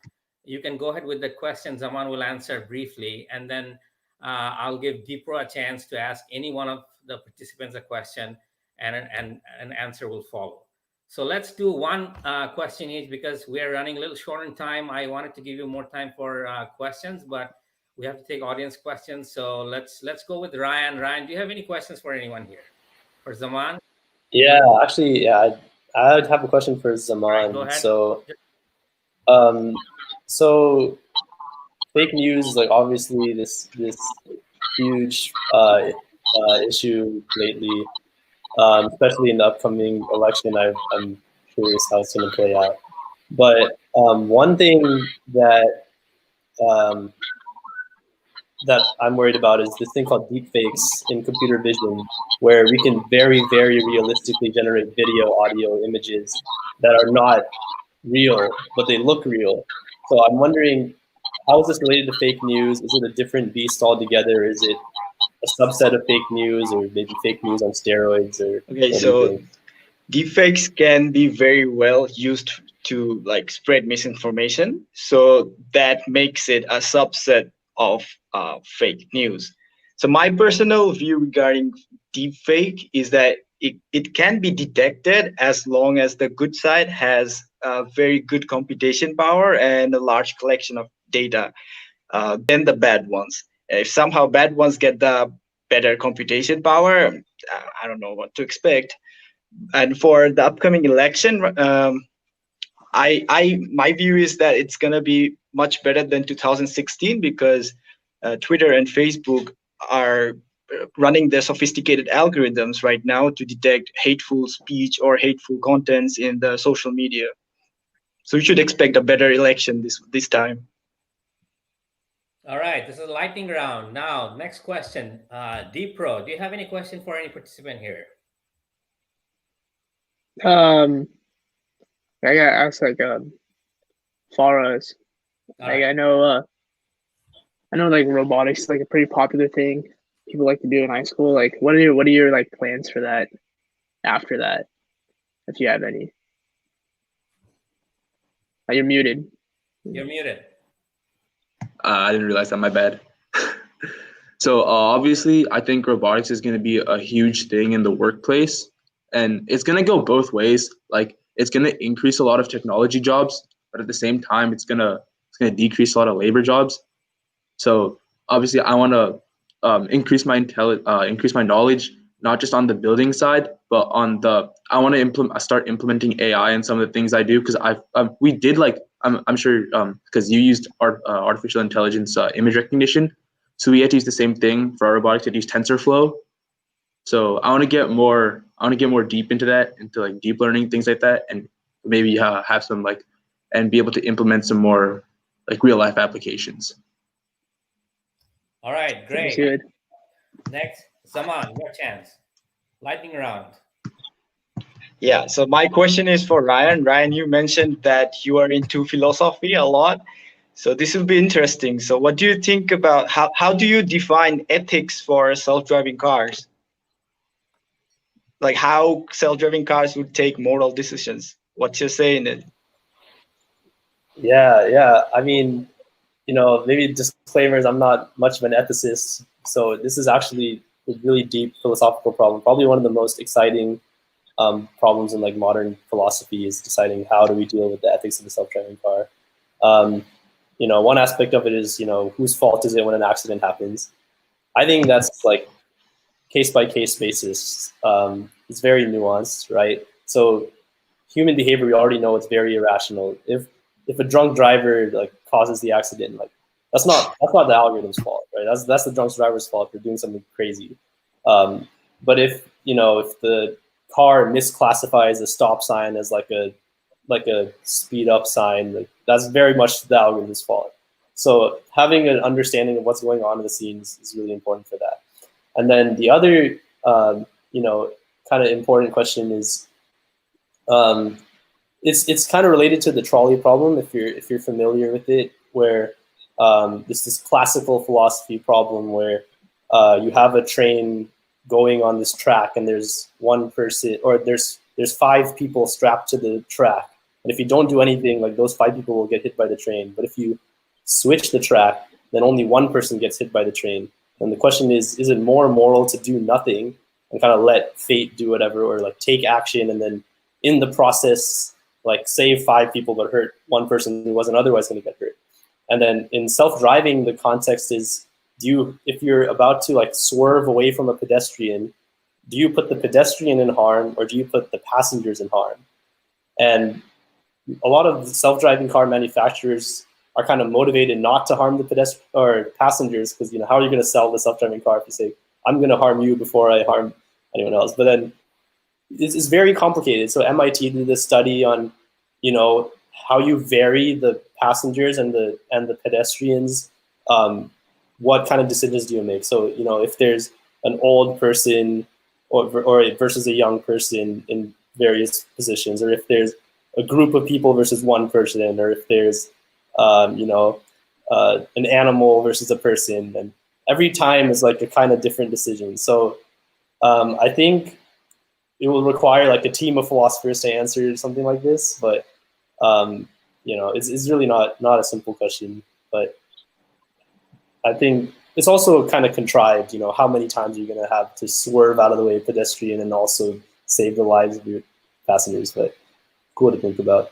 Speaker 4: you can go ahead with the question. Zaman will answer briefly, and then I'll give Deepro a chance to ask any one of the participants a question, and an answer will follow. So let's do one question each because we are running a little short on time. I wanted to give you more time for questions, but we have to take audience questions. So let's go with Ryan. Ryan, do you have any questions for anyone here? For Zaman?
Speaker 11: Yeah, actually, yeah, I'd have a question for Zaman.
Speaker 4: Go ahead.
Speaker 11: So fake news, like obviously this huge issue lately, especially in the upcoming election. I'm curious how it's going to play out. But one thing that that I'm worried about is this thing called deepfakes in computer vision, where we can very, very realistically generate video, audio, images that are not real, but they look real. So I'm wondering, how is this related to fake news? Is it a different beast altogether? Is it a subset of fake news, or maybe fake news on steroids? Or
Speaker 12: okay, so deepfakes can be very well used to like spread misinformation. So that makes it a subset of fake news. So my personal view regarding deepfake is that it can be detected as long as the good side has very good computation power and a large collection of data than the bad ones. If somehow bad ones get the better computation power, I don't know what to expect. And for the upcoming election, my view is that it's gonna be much better than 2016 because Twitter and Facebook are running their sophisticated algorithms right now to detect hateful speech or hateful contents in the social media. So you should expect a better election this time.
Speaker 4: All right, this is a lightning round. Now, next question. Deepro, do you have any question for any participant here?
Speaker 10: I got asked like Farah's. Like I know like robotics is like a pretty popular thing people like to do in high school. Like what are your like plans for that after that, if you have any? You're muted.
Speaker 4: You're muted.
Speaker 8: I didn't realize that, my bad. So obviously, I think robotics is going to be a huge thing in the workplace, and it's going to go both ways. Like it's going to increase a lot of technology jobs, but at the same time, it's going to decrease a lot of labor jobs. So obviously, I want to increase my knowledge, not just on the building side, but on I want to start implementing AI in some of the things I do, because we did like I'm sure because you used artificial intelligence image recognition, so we had to use the same thing for our robotics to use TensorFlow. So I want to get more deep into that, into like deep learning, things like that, and maybe have some like and be able to implement some more like real life applications.
Speaker 4: All right, great.
Speaker 10: Good.
Speaker 4: Next, Zaman, your chance. Lightning round.
Speaker 12: Yeah, so my question is for Ryan. Ryan, you mentioned that you are into philosophy a lot. So this will be interesting. So what do you think about how do you define ethics for self-driving cars? Like how self-driving cars would take moral decisions? What's your say in it?
Speaker 11: Yeah. I mean, maybe disclaimers, I'm not much of an ethicist. So this is actually a really deep philosophical problem. Probably one of the most exciting problems in like modern philosophy is deciding how do we deal with the ethics of the self-driving car. One aspect of it is, whose fault is it when an accident happens? I think that's like case by case basis. It's very nuanced, right? So human behavior, we already know it's very irrational. If a drunk driver like causes the accident, like that's not the algorithm's fault, right? That's the drunk driver's fault for doing something crazy. But if the car misclassifies a stop sign as like a speed up sign, like that's very much the algorithm's fault. So having an understanding of what's going on in the scenes is really important for that. And then the other kind of important question is it's kind of related to the trolley problem, if you're familiar with it, where this classical philosophy problem where you have a train going on this track and there's one person, or there's 5 people strapped to the track, and if you don't do anything, like those 5 people will get hit by the train. But if you switch the track, then only one person gets hit by the train. And the question is it more moral to do nothing and kind of let fate do whatever, or like take action and then in the process like save 5 people but hurt one person who wasn't otherwise going to get hurt? And then in self-driving, the context is, if you're about to like swerve away from a pedestrian, do you put the pedestrian in harm or do you put the passengers in harm? And a lot of self-driving car manufacturers are kind of motivated not to harm the pedestrian or passengers, because how are you going to sell the self-driving car if you say, I'm going to harm you before I harm anyone else? But then it's very complicated. So MIT did this study on how you vary the passengers and the pedestrians. What kind of decisions do you make? So if there's an old person or versus a young person in various positions, or if there's a group of people versus one person, or if there's an animal versus a person, and every time is like a kind of different decision. So I think it will require like a team of philosophers to answer something like this, but it's really not a simple question. But I think it's also kind of contrived, how many times you're going to have to swerve out of the way of pedestrian and also save the lives of your passengers. But cool to think about.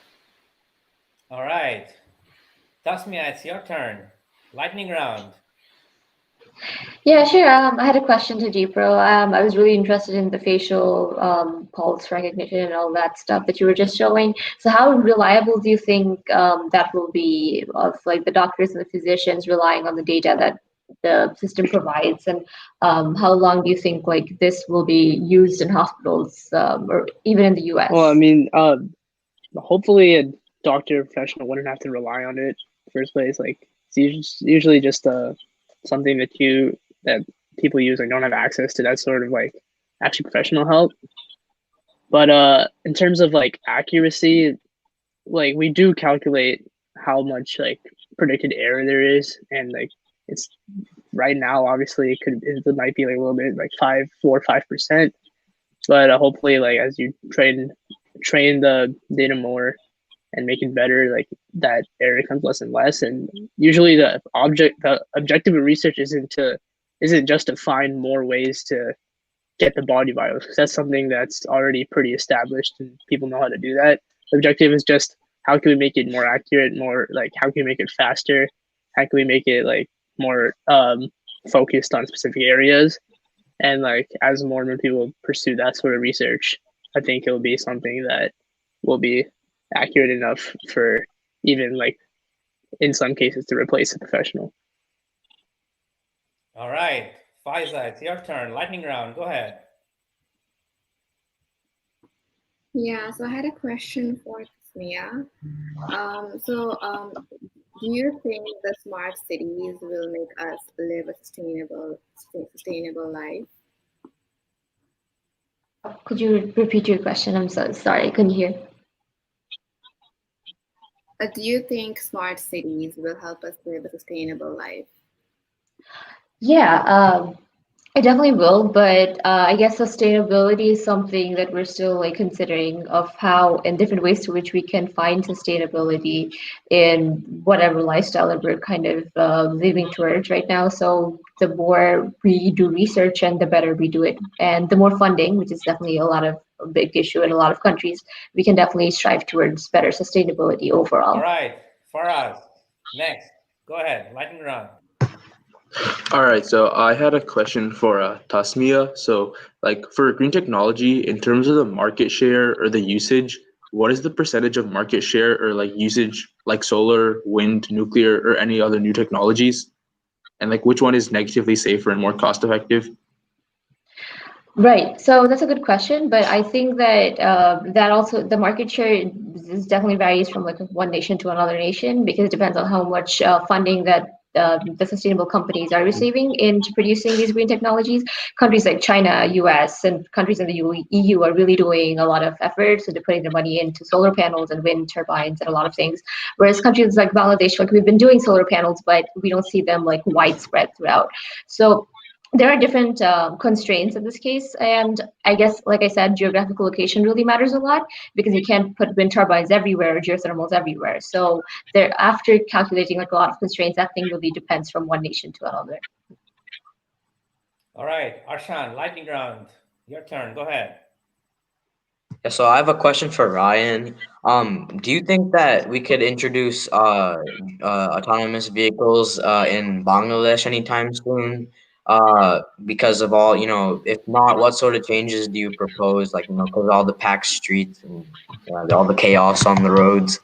Speaker 4: All right. Tasmia, it's your turn. Lightning round.
Speaker 7: Yeah, sure. I had a question to Deepro. I was really interested in the facial pulse recognition and all that stuff that you were just showing. So how reliable do you think that will be, of like the doctors and the physicians relying on the data that the system provides, and how long do you think like this will be used in hospitals or even in the US?
Speaker 10: Well, I mean, hopefully a doctor or professional wouldn't have to rely on it in the first place. Like it's usually just something that people use and don't have access to that sort of like actually professional help. But in terms of like accuracy, like we do calculate how much like predicted error there is, and like it's right now obviously it might be like a little bit like 4 or 5%, but hopefully like as you train the data more and make it better, like that error becomes less and less. And usually the objective of research isn't just to find more ways to get the body virus, because that's something that's already pretty established and people know how to do that. The objective is just how can we make it more accurate, more like how can we make it faster, how can we make it like more focused on specific areas. And like as more and more people pursue that sort of research, I think it'll be something that will be accurate enough for even like in some cases to replace a professional.
Speaker 4: All right, Faiza, it's your turn. Lightning round, go ahead.
Speaker 9: Yeah, so I had a question for Tasmia. Do you think the smart cities will make us live a sustainable life?
Speaker 7: Could you repeat your question? I'm so sorry, I couldn't hear.
Speaker 9: Do you think smart cities will help us live a sustainable life?
Speaker 7: Yeah, it definitely will, but I guess sustainability is something that we're still like considering of how and different ways to which we can find sustainability in whatever lifestyle that we're kind of living towards right now. So the more we do research and the better we do it, and the more funding, which is definitely a big issue in a lot of countries, we can definitely strive towards better sustainability overall.
Speaker 4: All right, Faraz, next, go ahead, lightning round.
Speaker 8: All right, so I had a question for Tasmia. So like for green technology, in terms of the market share or the usage, what is the percentage of market share or like usage like solar, wind, nuclear, or any other new technologies? And like which one is negatively safer and more cost effective?
Speaker 7: Right. So that's a good question, but I think that that also the market share is definitely varies from like one nation to another nation, because it depends on how much funding that the sustainable companies are receiving into producing these green technologies. Countries like China, US, and countries in the EU are really doing a lot of efforts, and they're putting their money into solar panels and wind turbines and a lot of things. Whereas countries like Bangladesh, like we've been doing solar panels, but we don't see them like widespread throughout. So there are different constraints in this case, and I guess, like I said, geographical location really matters a lot because you can't put wind turbines everywhere or geothermals everywhere. So there, after calculating like a lot of constraints, that thing really depends from one nation to another.
Speaker 4: All right, Arshan, lightning round. Your turn. Go ahead.
Speaker 5: Yeah, so I have a question for Ryan. Do you think that we could introduce autonomous vehicles in Bangladesh anytime soon? Because of all, if not, what sort of changes do you propose? Like, because all the packed streets and all the chaos on the roads.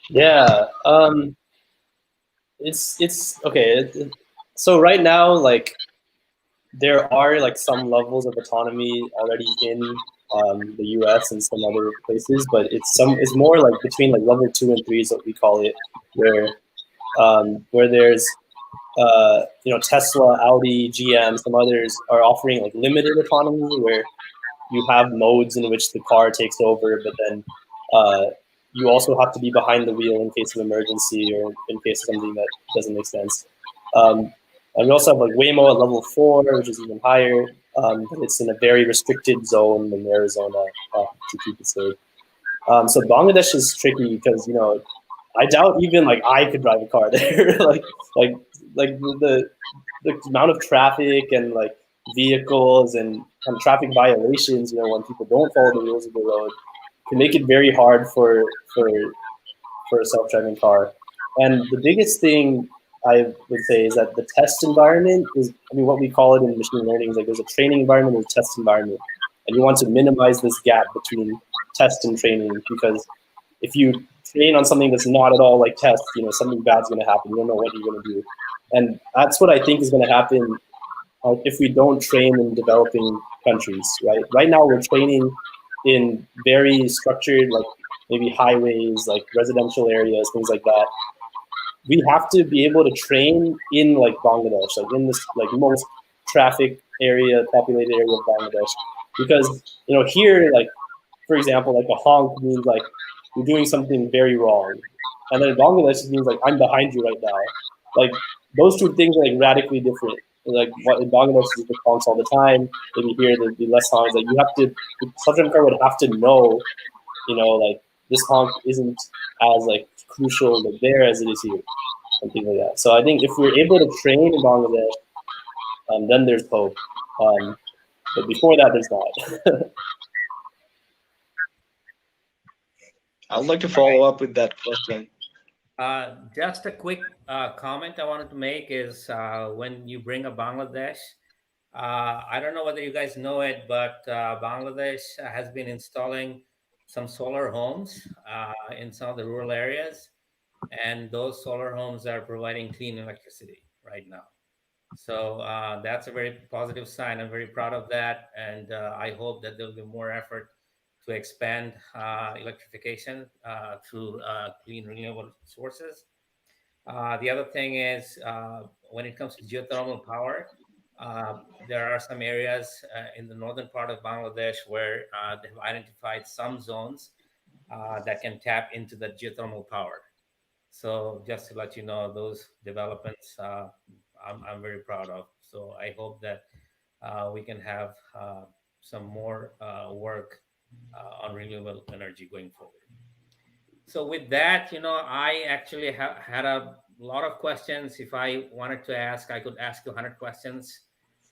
Speaker 11: Yeah. It's okay. So right now, like there are like some levels of autonomy already in the U.S. and some other places, but it's more like between like level 2 and 3 is what we call it, where there's Tesla, Audi, GM, some others are offering like limited autonomy where you have modes in which the car takes over, but then you also have to be behind the wheel in case of emergency or in case of something that doesn't make sense. And we also have like Waymo at level 4, which is even higher, but it's in a very restricted zone in Arizona to keep it safe. So Bangladesh is tricky because I doubt even like I could drive a car there. like like the amount of traffic and like vehicles and traffic violations, when people don't follow the rules of the road, can make it very hard for a self-driving car. And the biggest thing I would say is that the test environment is, what we call it in machine learning is like there's a training environment and a test environment. And you want to minimize this gap between test and training, because if you train on something that's not at all like test, something bad's going to happen. You don't know what you're going to do. And that's what I think is going to happen if we don't train in developing countries, right? Right now we're training in very structured, like maybe highways, like residential areas, things like that. We have to be able to train in like Bangladesh, like in this like most traffic area, populated area of Bangladesh, because here, like for example, like a honk means like you're doing something very wrong, and then in Bangladesh it means like I'm behind you right now. Like those two things are like radically different. Like what in Bangladesh is the honks all the time. Maybe here there'd be less honks. Like you have to, the subject car would have to know, like this honk isn't as like crucial like there as it is here, something like that. So I think if we're able to train in Bangladesh, then there's hope. But before that, there's not.
Speaker 12: I would like to follow up with that question.
Speaker 4: Just a quick comment I wanted to make is when you bring up Bangladesh, I don't know whether you guys know it, but Bangladesh has been installing some solar homes in some of the rural areas, and those solar homes are providing clean electricity right now. So that's a very positive sign. I'm very proud of that, and I hope that there'll be more effort to expand electrification through clean renewable sources. The other thing is when it comes to geothermal power, there are some areas in the northern part of Bangladesh where they've identified some zones that can tap into the geothermal power. So just to let you know, those developments I'm very proud of. So I hope that we can have some more work on renewable energy going forward. So with that, I actually had a lot of questions. If I wanted to ask, I could ask you 100 questions,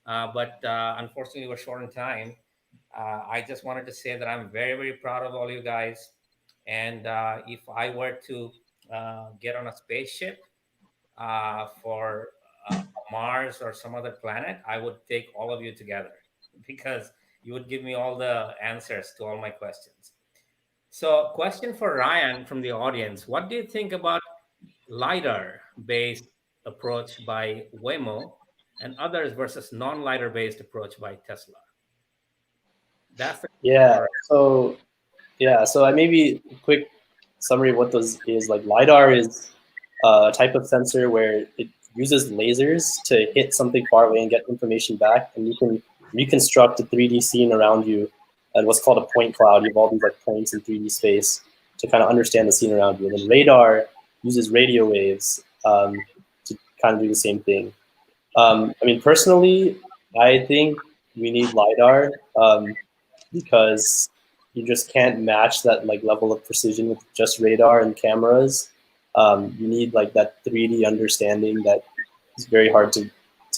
Speaker 4: but unfortunately, we're short on time. I just wanted to say that I'm very, very proud of all you guys. And if I were to get on a spaceship for Mars or some other planet, I would take all of you together because you would give me all the answers to all my questions. So, question for Ryan from the audience: what do you think about lidar-based approach by Waymo and others versus non-lidar-based approach by Tesla? That's the
Speaker 11: Yeah. So I maybe a quick summary of what those is. Like lidar is a type of sensor where it uses lasers to hit something far away and get information back, and you can reconstruct a 3D scene around you and what's called a point cloud. You have all these like points in 3D space to kind of understand the scene around you. And then radar uses radio waves to kind of do the same thing. I mean, personally, I think we need LiDAR because you just can't match that like level of precision with just radar and cameras. You need like that 3D understanding that is very hard to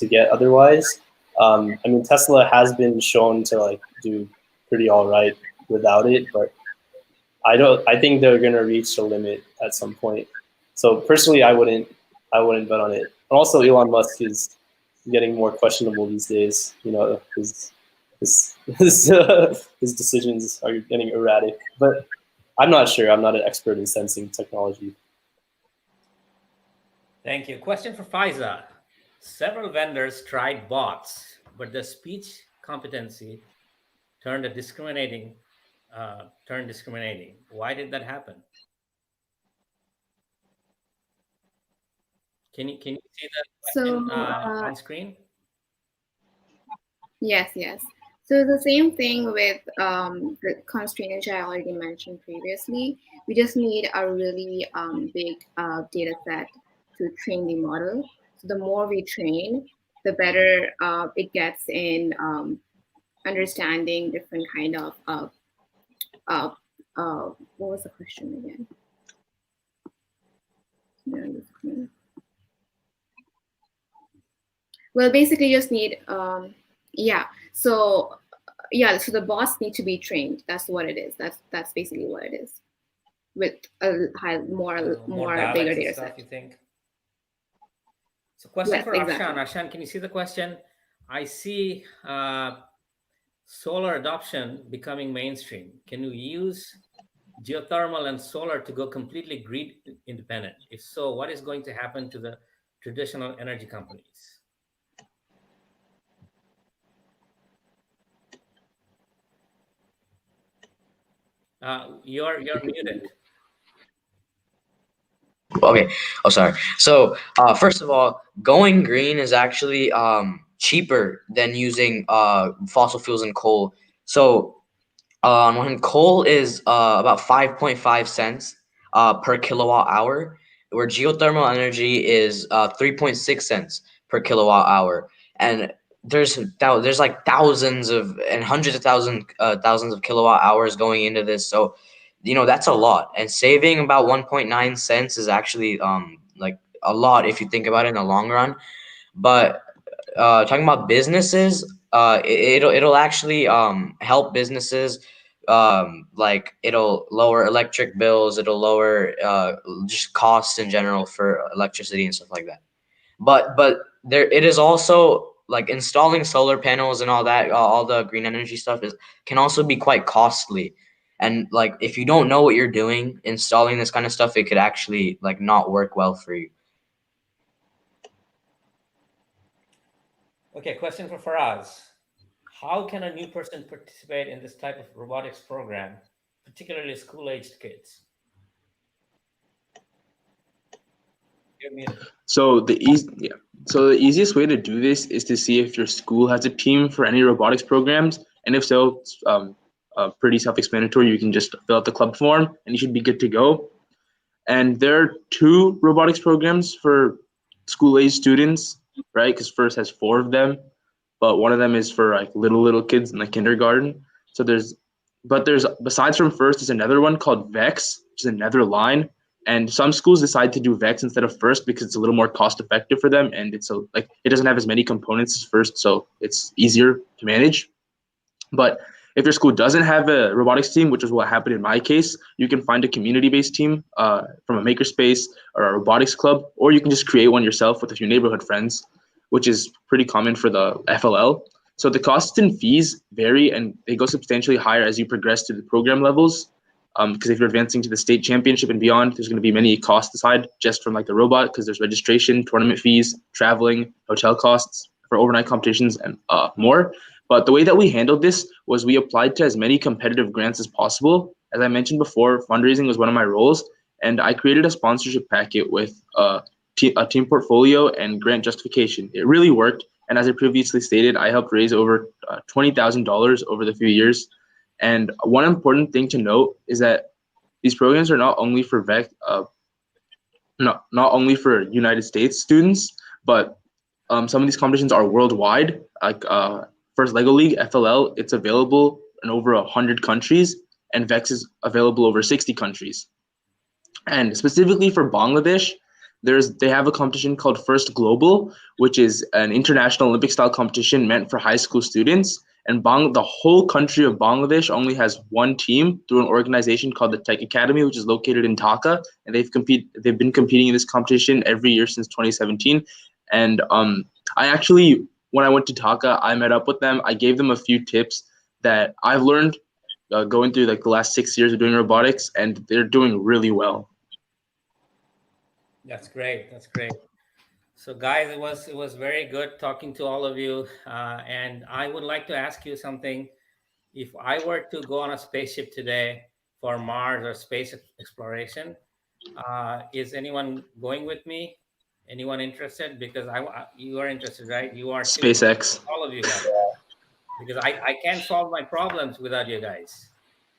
Speaker 11: get otherwise. I mean, Tesla has been shown to like do pretty all right without it, but I think they're gonna reach the limit at some point. So personally, I wouldn't bet on it. And also, Elon Musk is getting more questionable these days. You know, his decisions are getting erratic. But I'm not sure. I'm not an expert in sensing technology.
Speaker 4: Thank you. Question for Faiza. Several vendors tried bots, but the speech competency turned discriminating. Why did that happen? Can you see the question on screen?
Speaker 9: Yes, yes. So the same thing with the constraint which I already mentioned previously. We just need a really big data set to train the model. So the more we train, the better it gets in understanding different kind of what was the question again? Well, basically, you just need yeah. So yeah, so the bots need to be trained. That's what it is. That's basically what it is. With a more bigger data set.
Speaker 4: You think? So question for Arshan. Arshan, can you see the question? I see solar adoption becoming mainstream. Can you use geothermal and solar to go completely grid independent? If so, what is going to happen to the traditional energy companies? You're muted.
Speaker 5: Okay. Oh, sorry. So, first of all, going green is actually cheaper than using fossil fuels and coal. So, when coal is about 5.5 cents per kilowatt hour, where geothermal energy is 3.6 cents per kilowatt hour, and there's like thousands of and hundreds of thousands of kilowatt hours going into this. So, that's a lot, and saving about 1.9 cents is actually like a lot if you think about it in the long run. But talking about businesses, it'll actually help businesses. Like it'll lower electric bills, it'll lower just costs in general for electricity and stuff like that. But there it is also like installing solar panels and all that, all the green energy stuff can also be quite costly. And like if you don't know what you're doing installing this kind of stuff, it could actually like not work well for you.
Speaker 4: Okay, question for Faraz. How can a new person participate in this type of robotics program, particularly school-aged kids?
Speaker 8: So the easiest way to do this is to see if your school has a team for any robotics programs, and if so, it's pretty self-explanatory. You can just fill out the club form, and you should be good to go. And there are 2 robotics programs for school-age students, right? Because FIRST has 4 of them, but one of them is for like little kids in the kindergarten. So there's besides from FIRST, there's another one called VEX, which is another line. And some schools decide to do VEX instead of FIRST because it's a little more cost effective for them, and it doesn't have as many components as FIRST, so it's easier to manage. But if your school doesn't have a robotics team, which is what happened in my case, you can find a community-based team from a makerspace or a robotics club, or you can just create one yourself with a few neighborhood friends, which is pretty common for the FLL. So the costs and fees vary, and they go substantially higher as you progress through the program levels. Because if you're advancing to the state championship and beyond, there's going to be many costs aside just from like the robot, because there's registration, tournament fees, traveling, hotel costs for overnight competitions, and more. But the way that we handled this was we applied to as many competitive grants as possible. As I mentioned before, fundraising was one of my roles, and I created a sponsorship packet with a team portfolio and grant justification. It really worked, and as I previously stated, I helped raise over $20,000 over the few years. And one important thing to note is that these programs are not only for United States students, but Some of these competitions are worldwide. Like first Lego League FLL, it's available in over 100 countries, and VEX is available over 60 countries. And specifically for Bangladesh, they have a competition called First Global, which is an international Olympic style competition meant for high school students. And the whole country of Bangladesh only has one team through an organization called the Tech Academy, which is located in Dhaka. And they've been competing in this competition every year since 2017. And I actually, when I went to Dhaka, I met up with them. I gave them a few tips that I've learned going through like the last 6 years of doing robotics, and they're doing really well.
Speaker 4: That's great. That's great. So, guys, it was very good talking to all of you. And I would like to ask you something. If I were to go on a spaceship today for Mars or space exploration, is anyone going with me? Anyone interested? Because you are interested, right? You are too.
Speaker 8: SpaceX.
Speaker 4: All of you guys. Because I can't solve my problems without you guys.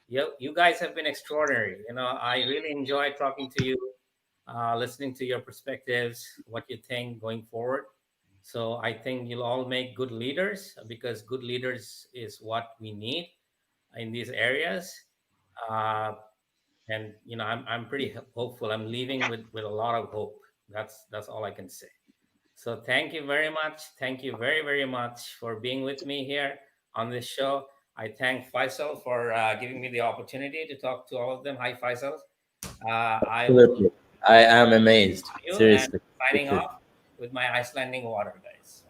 Speaker 4: You guys have been extraordinary. I really enjoy talking to you, listening to your perspectives, what you think going forward. So I think you'll all make good leaders, because good leaders is what we need in these areas. And I'm pretty hopeful. I'm leaving with a lot of hope. That's all I can say. So thank you very much. Thank you very, very much for being with me here on this show. I thank Faisal for giving me the opportunity to talk to all of them. Hi, Faisal.
Speaker 3: Absolutely. I am amazed. Seriously.
Speaker 4: And signing off with my Icelandic water, guys.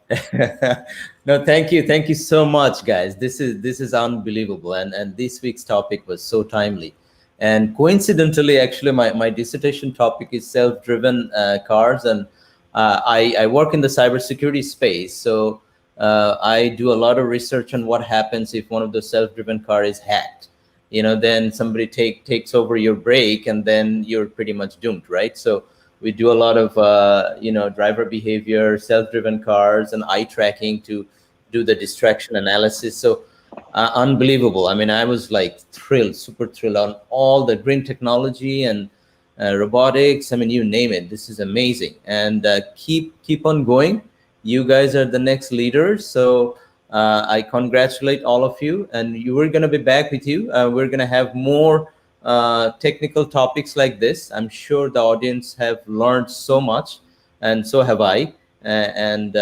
Speaker 3: No, thank you so much, guys. This is unbelievable, and this week's topic was so timely. And coincidentally, actually, my dissertation topic is self-driven cars, and I work in the cybersecurity space, so I do a lot of research on what happens if one of those self-driven car is hacked. Then somebody takes over your brake, and then you're pretty much doomed, right? So we do a lot of driver behavior, self-driven cars, and eye tracking to do the distraction analysis. So unbelievable. I mean, I was like thrilled, super thrilled on all the green technology and robotics. I mean, you name it. This is amazing, and keep on going. You guys are the next leaders. So I congratulate all of you, and we're going to be back with you. We're going to have more technical topics like this. I'm sure the audience have learned so much, and so have I. And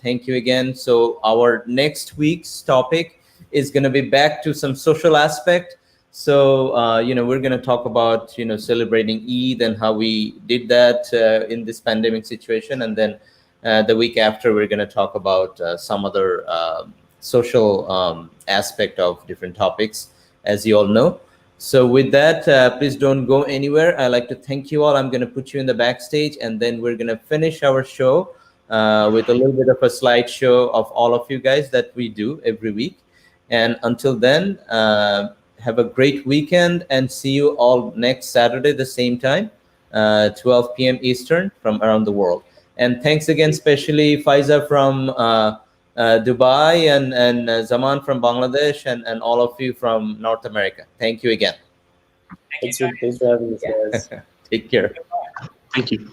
Speaker 3: thank you again. So our next week's topic is going to be back to some social aspect. So we're going to talk about celebrating Eid and how we did that in this pandemic situation, and then the week after we're going to talk about some other social aspect of different topics, as you all know. So with that, please don't go anywhere. I'd like to thank you all. I'm going to put you in the backstage, and then we're going to finish our show with a little bit of a slideshow of all of you guys that we do every week. And until then, have a great weekend, and see you all next Saturday, the same time, 12 p.m. Eastern from around the world. And thanks again, especially Faiza from Dubai, and Zaman from Bangladesh, and all of you from North America. Thank you again.
Speaker 11: Thanks for having us, guys.
Speaker 3: Take care.
Speaker 8: Thank you.